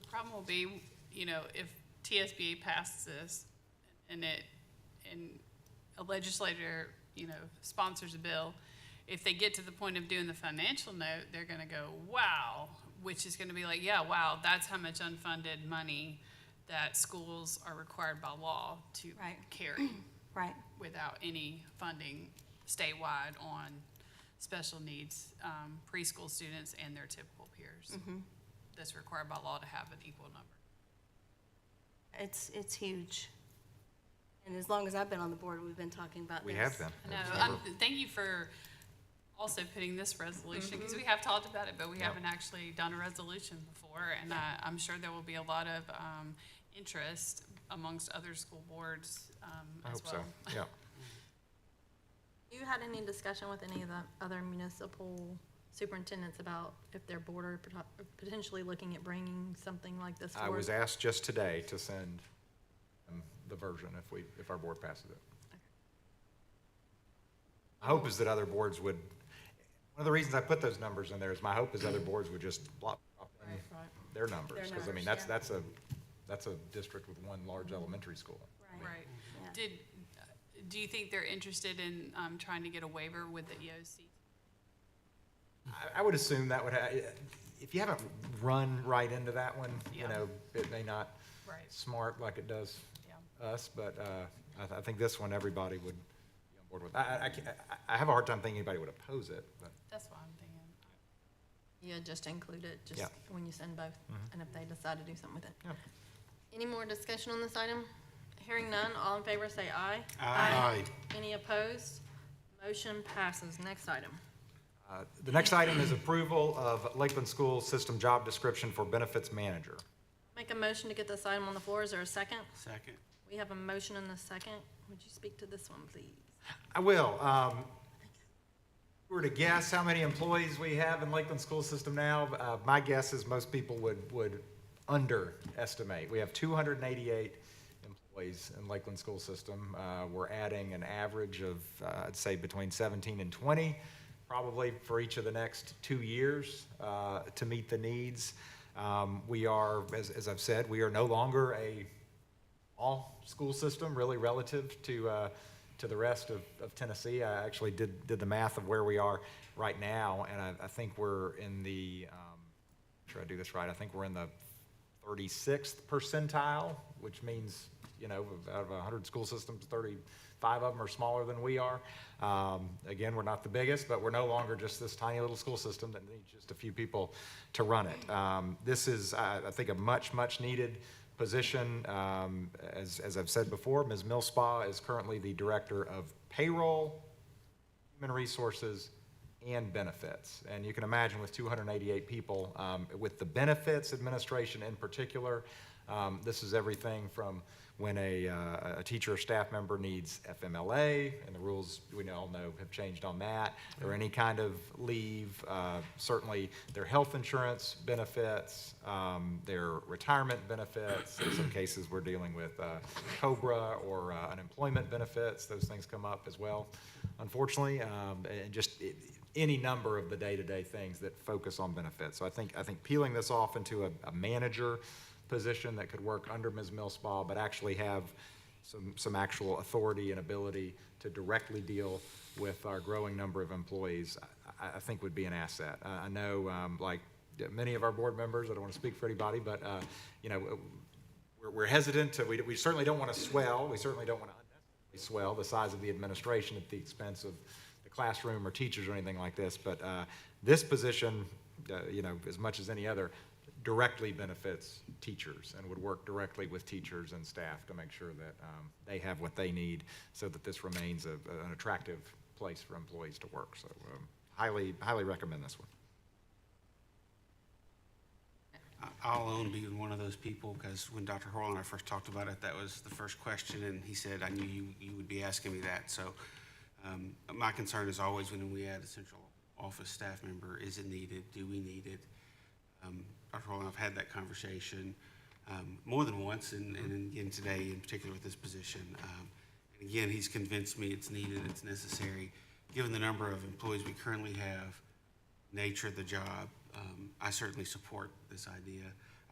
The problem will be, you know, if TSBA passes this and a legislator, you know, sponsors a bill, if they get to the point of doing the financial note, they're gonna go, wow, which is gonna be like, yeah, wow, that's how much unfunded money that schools are required by law to Right. carry Right. without any funding statewide on special needs preschool students and their typical peers. That's required by law to have an equal number. It's huge. And as long as I've been on the board, we've been talking about this. We have them. No, thank you for also putting this resolution, because we have talked about it, but we haven't actually done a resolution before, and I'm sure there will be a lot of interest amongst other school boards I as hope so, well. yeah. You had any discussion with any of the other municipal superintendents about if their board are potentially looking at bringing something like this I forward? was asked just today to send the version if our board passes it. My hope is that other boards would, one of the reasons I put those numbers in there is my hope is other boards would just drop in their numbers. Because I mean, numbers, that's a district with one large elementary school. Right. Yeah. Do you think they're interested in trying to get a waiver with the EOC? I would assume that would if you haven't run right into that one, you Yeah. know, it may not Right. smart like it does Yeah. us, but I think this one, everybody would be on board with. I have a hard time thinking anybody would oppose it, but That's what I'm thinking. Yeah, just include it, just Yeah. when you send both, and if they decide to do something with it. Yeah. Any more discussion on this item? Hearing none, all in favor say aye. Aye. Any opposed? Motion passes. Next item. the next item is approval of Lakeland School System job description for benefits manager. Make a motion to get this item on the floor. Is there a second? Second. We have a motion and a second. Would you speak to this one, please? I will. If we were to guess how many employees we have in Lakeland School System now, my guess is most people would underestimate. We have 288 employees in Lakeland School System. We're adding an average of, I'd say, between 17 and 20, probably for each of the next 2 years to meet the needs. We are, as I've said, we are no longer a all-school system, really relative to the rest of Tennessee. I actually did the math of where we are right now, and I think we're in the, make sure I do this right, I think we're in the 36th percentile, which means, you know, out of 100 school systems, 35 of them are smaller than we are. Again, we're not the biggest, but we're no longer just this tiny little school system that needs just a few people to run it. This is, I think, a much needed position. As I've said before, Ms. Millspaw is currently the Director of Payroll, Human Resources, and Benefits. And you can imagine with 288 people, with the Benefits Administration in particular, this is everything from when a teacher or staff member needs FMLA, and the rules we all know have changed on that, or any kind of leave, certainly their health insurance benefits, their retirement benefits. In some cases, we're dealing with COBRA or unemployment benefits. Those things come up as well, unfortunately, and just any number of the day-to-day things that focus on benefits. So I think peeling this off into a manager position that could work under Ms. Millspaw, but actually have some actual authority and ability to directly deal with our growing number of employees, I think would be an asset. I know, like many of our board members, I don't want to speak for anybody, but you know, we're hesitant to, we certainly don't want to swell, we certainly don't want to unnecessarily swell the size of the administration at the expense of the classroom or teachers or anything like this, but this position, you know, as much as any other, directly benefits teachers and would work directly with teachers and staff to make sure that they have what they need so that this remains an attractive place for employees to work. So highly recommend this one. I'll own being one of those people, because when Dr. Horrell and I first talked about it, that was the first question, and he said, I knew you would be asking me that. So my concern is always when we add a central office staff member, is it needed? Do we need it? Dr. Horrell and I've had that conversation more than once, and again today in particular with this position. And again, he's convinced me it's needed, it's necessary. Given the number of employees we currently have, nature of the job, I certainly support this idea.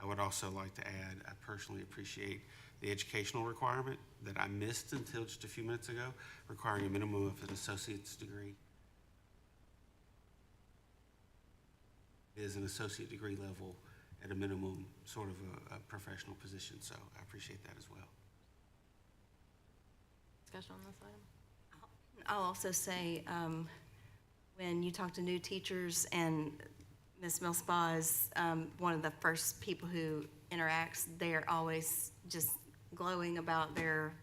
I would also like to add, I personally appreciate the educational requirement that I missed until just a few minutes ago, requiring a minimum of an associate's degree. It is an associate degree level at a minimum, sort of a professional position, so I appreciate that as well. Discussion on this item? I'll also say, when you talk to new teachers, and Ms. Millspaugh is one of the first people who interacts, they're always just glowing about their,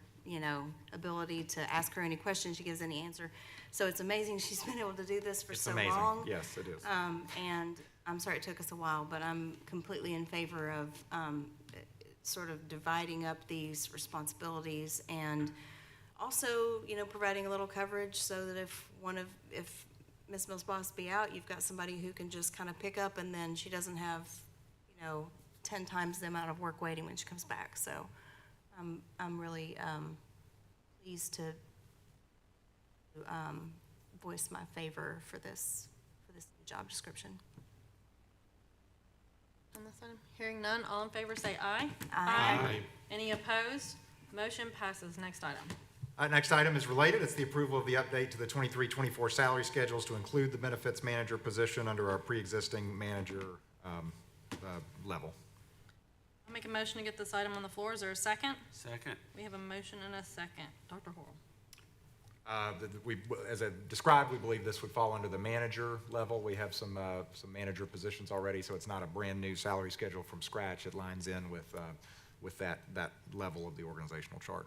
ability to ask her any questions. She gives any answer. So it's amazing she's been able to do this for so Amazing. long. Yes, it is. And I'm sorry it took us a while, but I'm completely in favor of sort of dividing up these responsibilities, and also, providing a little coverage so that if Ms. Millspaugh be out, you've got somebody who can just kind of pick up, and then she doesn't have, 10 times the amount of work waiting when she comes back. So I'm really pleased to voice my favor for this job description. On this item? Hearing none, all in favor say aye. Aye. Any opposed? Motion passes. Next item. Next item is related. It's the approval of the update to the 23-24 salary schedules to include the benefits manager position under our pre-existing manager level. I'll make a motion to get this item on the floor. Is there a second? Second. We have a motion and a second. Dr. Horrell. As I described, we believe this would fall under the manager level. We have some manager positions already, so it's not a brand-new salary schedule from scratch. It lines in with that level of the organizational chart.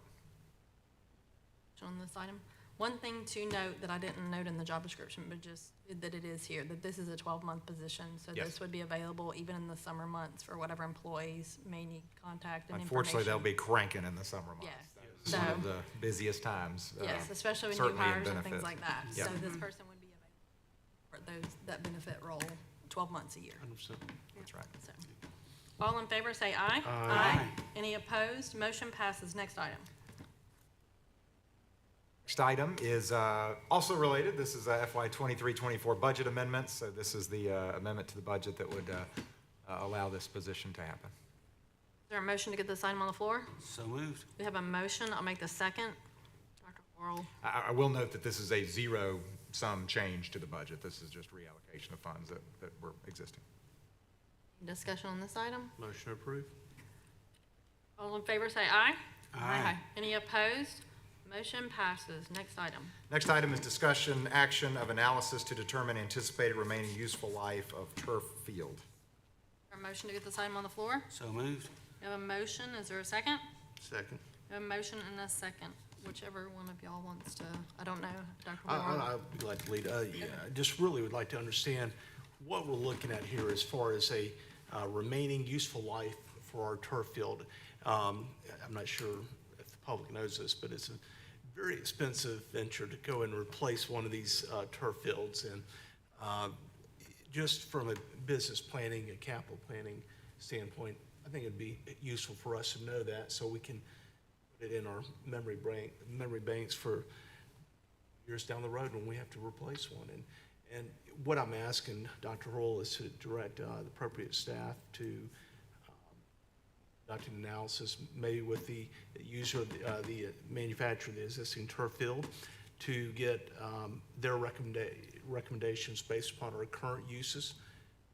On this item. One thing to note that I didn't note in the job description, but just that it is here, that this is a 12-month position. So Yes. This would be available even in the summer months for whatever employees may need contact and Unfortunately, they'll information. be cranking in the summer months. Yes. It's one of So- the busiest times. Yes, especially with new certainly in hires and things benefits. like that. Yeah. So this person would be available for that benefit role 12 months a year. 100%. That's right. So, all in favor say aye. Aye. Any opposed? Motion passes. Next item. Next item is also related. This is FY 23-24 budget amendments. So this is the amendment to the budget that would allow this position to happen. Is there a motion to get this item on the floor? So moved. We have a motion. I'll make the second. Dr. Worrell. I will note that this is a zero-sum change to the budget. This is just reallocation of funds that were existing. Discussion on this item? Motion approved. All in favor say aye. Aye. Any opposed? Motion passes. Next item. Next item is discussion action of analysis to determine anticipated remaining useful life of turf field. Is there a motion to get this item on the floor? So moved. We have a motion. Is there a second? Second. We have a motion and a second. Whichever one of y'all wants to, I don't know, Dr. I- Worrell. I'd like to lead. Yeah, I just really would like to understand what we're looking at here as far as a remaining useful life for our turf field. I'm not sure if the public knows this, but it's a very expensive venture to go and replace one of these turf fields. And just from a business planning, a capital planning standpoint, I think it'd be useful for us to know that so we can put it in our memory banks for years down the road when we have to replace one. And what I'm asking Dr. Horrell is to direct the appropriate staff to conduct an analysis, maybe with the user of the manufacturer of the existing turf field, to get their recommendations based upon our current uses,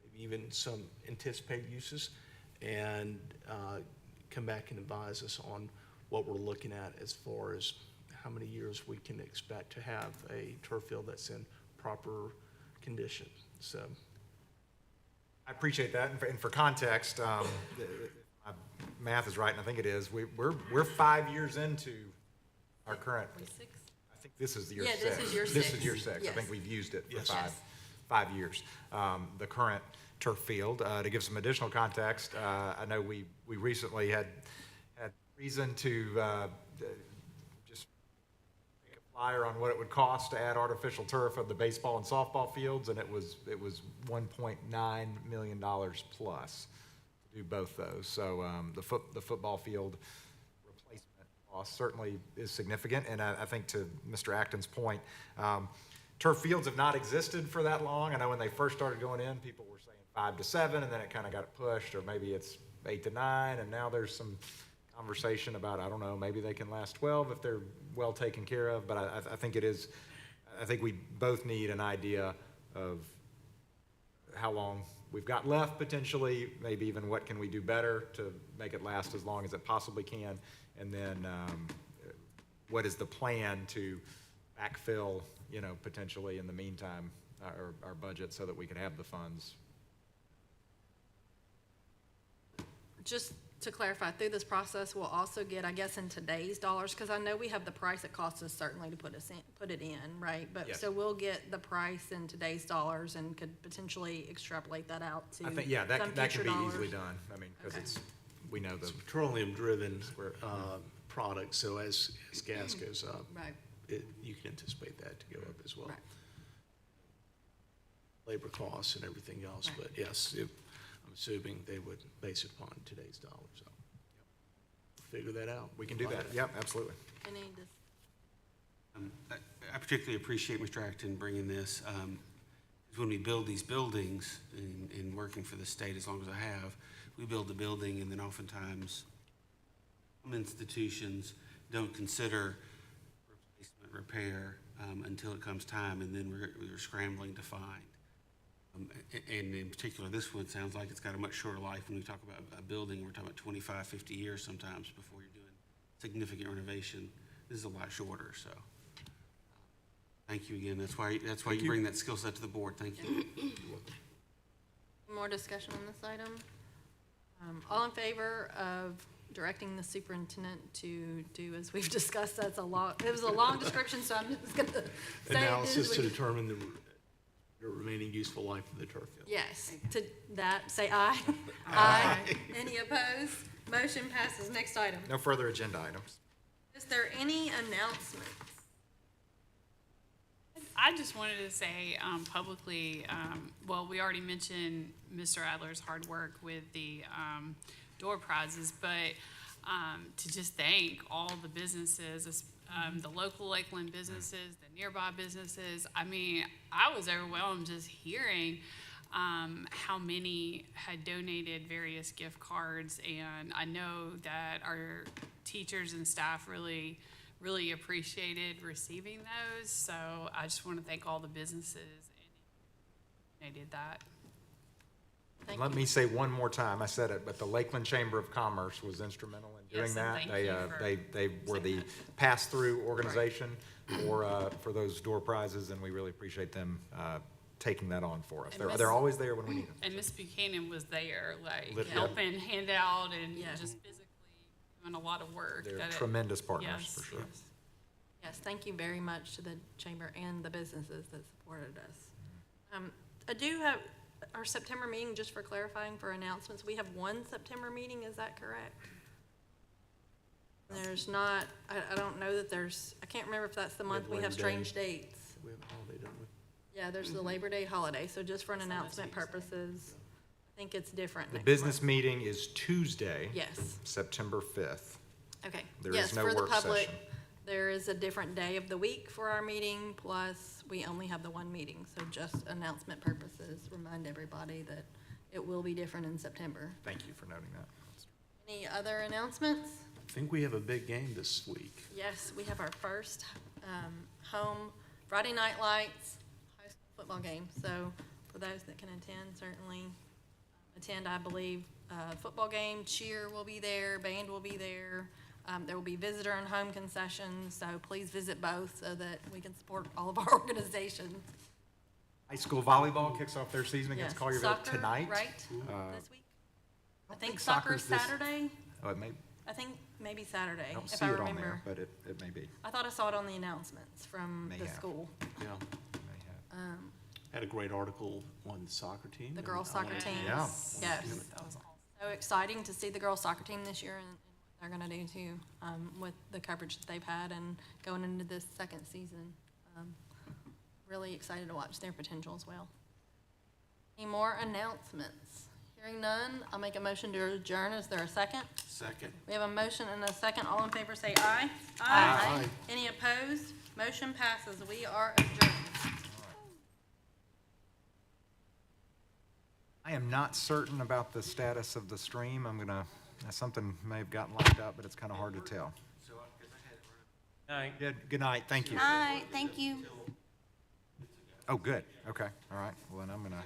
maybe even some anticipated uses, and come back and advise us on what we're looking at as far as how many years we can expect to have a turf field that's in proper condition. So I appreciate that. And for context, my math is right, and I think it is. We're 5 years into our current. 46? I think this is year Yeah, six. this is year This six. is year six. I Yes. think we've used it for Yes. five years. The current turf field. To give some additional context, I know we recently had reason to just make a flyer on what it would cost to add artificial turf of the baseball and softball fields, and it was $1.9 million plus to do both those. So the football field replacement cost certainly is significant, and I think to Mr. Acton's point, turf fields have not existed for that long. I know when they first started going in, people were saying 5 to 7, and then it kind of got pushed, or maybe it's 8 to 9, and now there's some conversation about, I don't know, maybe they can last 12 if they're well taken care of, but I think I think we both need an idea of how long we've got left potentially, maybe even what can we do better to make it last as long as it possibly can, and then what is the plan to backfill, potentially in the meantime, our budget so that we can have the funds. Just to clarify, through this process, we'll also get, I guess, in today's dollars, because I know we have the price it costs us certainly to put it in, right? But, Yes. so we'll get the price in today's dollars and could potentially extrapolate that out to I think, yeah, some that future can be dollars. easily done. I mean, because Okay. we know the, Petroleum-driven product, so as gas goes up, Right, you can anticipate that to go up as well. right. Labor costs and everything else, Right. but yes, I'm assuming they would base it upon today's dollars, so. Figure that out. we can do that. Yep, absolutely. Any dis- I particularly appreciate Mr. Acton bringing this. 'Cause when we build these buildings, in working for the state as long as I have, we build the building and then oftentimes some institutions don't consider replacement repair until it comes time, and then we're scrambling to find. And in particular, this one sounds like it's got a much shorter life. When we talk about a building, we're talking about 25, 50 years sometimes before you're doing significant renovation. This is a lot shorter, so. Thank you again. That's why you bring that skill set to the board. Thank you. More discussion on this item? All in favor of directing the superintendent to do as we've discussed? It was a long description, so I'm just gonna say it is Analysis to what- determine the remaining useful life of the turf field. Yes, to that, say aye. Aye. Any opposed? Motion passes. Next item. No further agenda items. Is there any announcements? I just wanted to say publicly, well, we already mentioned Mr. Adler's hard work with the door prizes, but to just thank all the businesses, the local Lakeland businesses, the nearby businesses. I mean, I was overwhelmed just hearing how many had donated various gift cards, and I know that our teachers and staff really appreciated receiving those. So I just want to thank all the businesses and they did that. Thank Let you. me say one more time, I said it, but the Lakeland Chamber of Commerce was instrumental in doing Yes, and that. thank They, you for they were the saying pass-through organization for those door prizes, and we really appreciate them taking that on for us. And They're Miss- always there when we need them. And Miss Buchanan was there, like Lit- helping hand out and Yeah. just physically doing a lot of work. They're that it- tremendous partners, Yes, for sure. yes. Yes, thank you very much to the chamber and the businesses that supported us. I do have our September meeting, just for clarifying for announcements, we have one September meeting, is that correct? There's not, I don't know that there's, I can't remember if that's the month we have Labor Day. strange dates. We have a holiday, don't we? Yeah, there's the Labor Day holiday, so just for an announcement purposes, I think it's different The next business month. meeting is Tuesday, Yes, September 5th. okay. There is Yes, no for the work public, session. there is a different day of the week for our meeting, plus we only have the one meeting. So just announcement purposes, remind everybody that it will be different in September. Thank you for noting that. Any other announcements? I think we have a big game this week. Yes, we have our first home Friday Night Lights high school football game. So for those that can attend, certainly attend, I believe. Football game, cheer will be there, band will be there. There will be visitor and home concessions, so please visit both so that we can support all of our organizations. High school volleyball kicks off their season against Yes, Collierville soccer, tonight. Right, Uh, this week? I don't think think soccer's soccer's this- Saturday. Oh, it may, I think maybe Saturday, I don't if see I it on remember. there, but it may be. I thought I saw it on the announcements from May the have. school. Yeah. May have. Had a great article on the soccer team. The and girls' I soccer wanted to- team. Yeah. Yes. That was awesome. So exciting to see the girls' soccer team this year and what they're gonna do too, with the coverage that they've had and going into this second season. Really excited to watch their potential as well. Any more announcements? Hearing none, I'll make a motion to adjourn. Is there a second? Second. We have a motion and a second. All in favor say aye. Aye. Any opposed? Motion passes. We are adjourned. I am not certain about the status of the stream. Something may have gotten locked up, but it's kind of hard to tell. Good night, thank you. All right, thank you. Oh, good, okay, all right, well, then I'm gonna.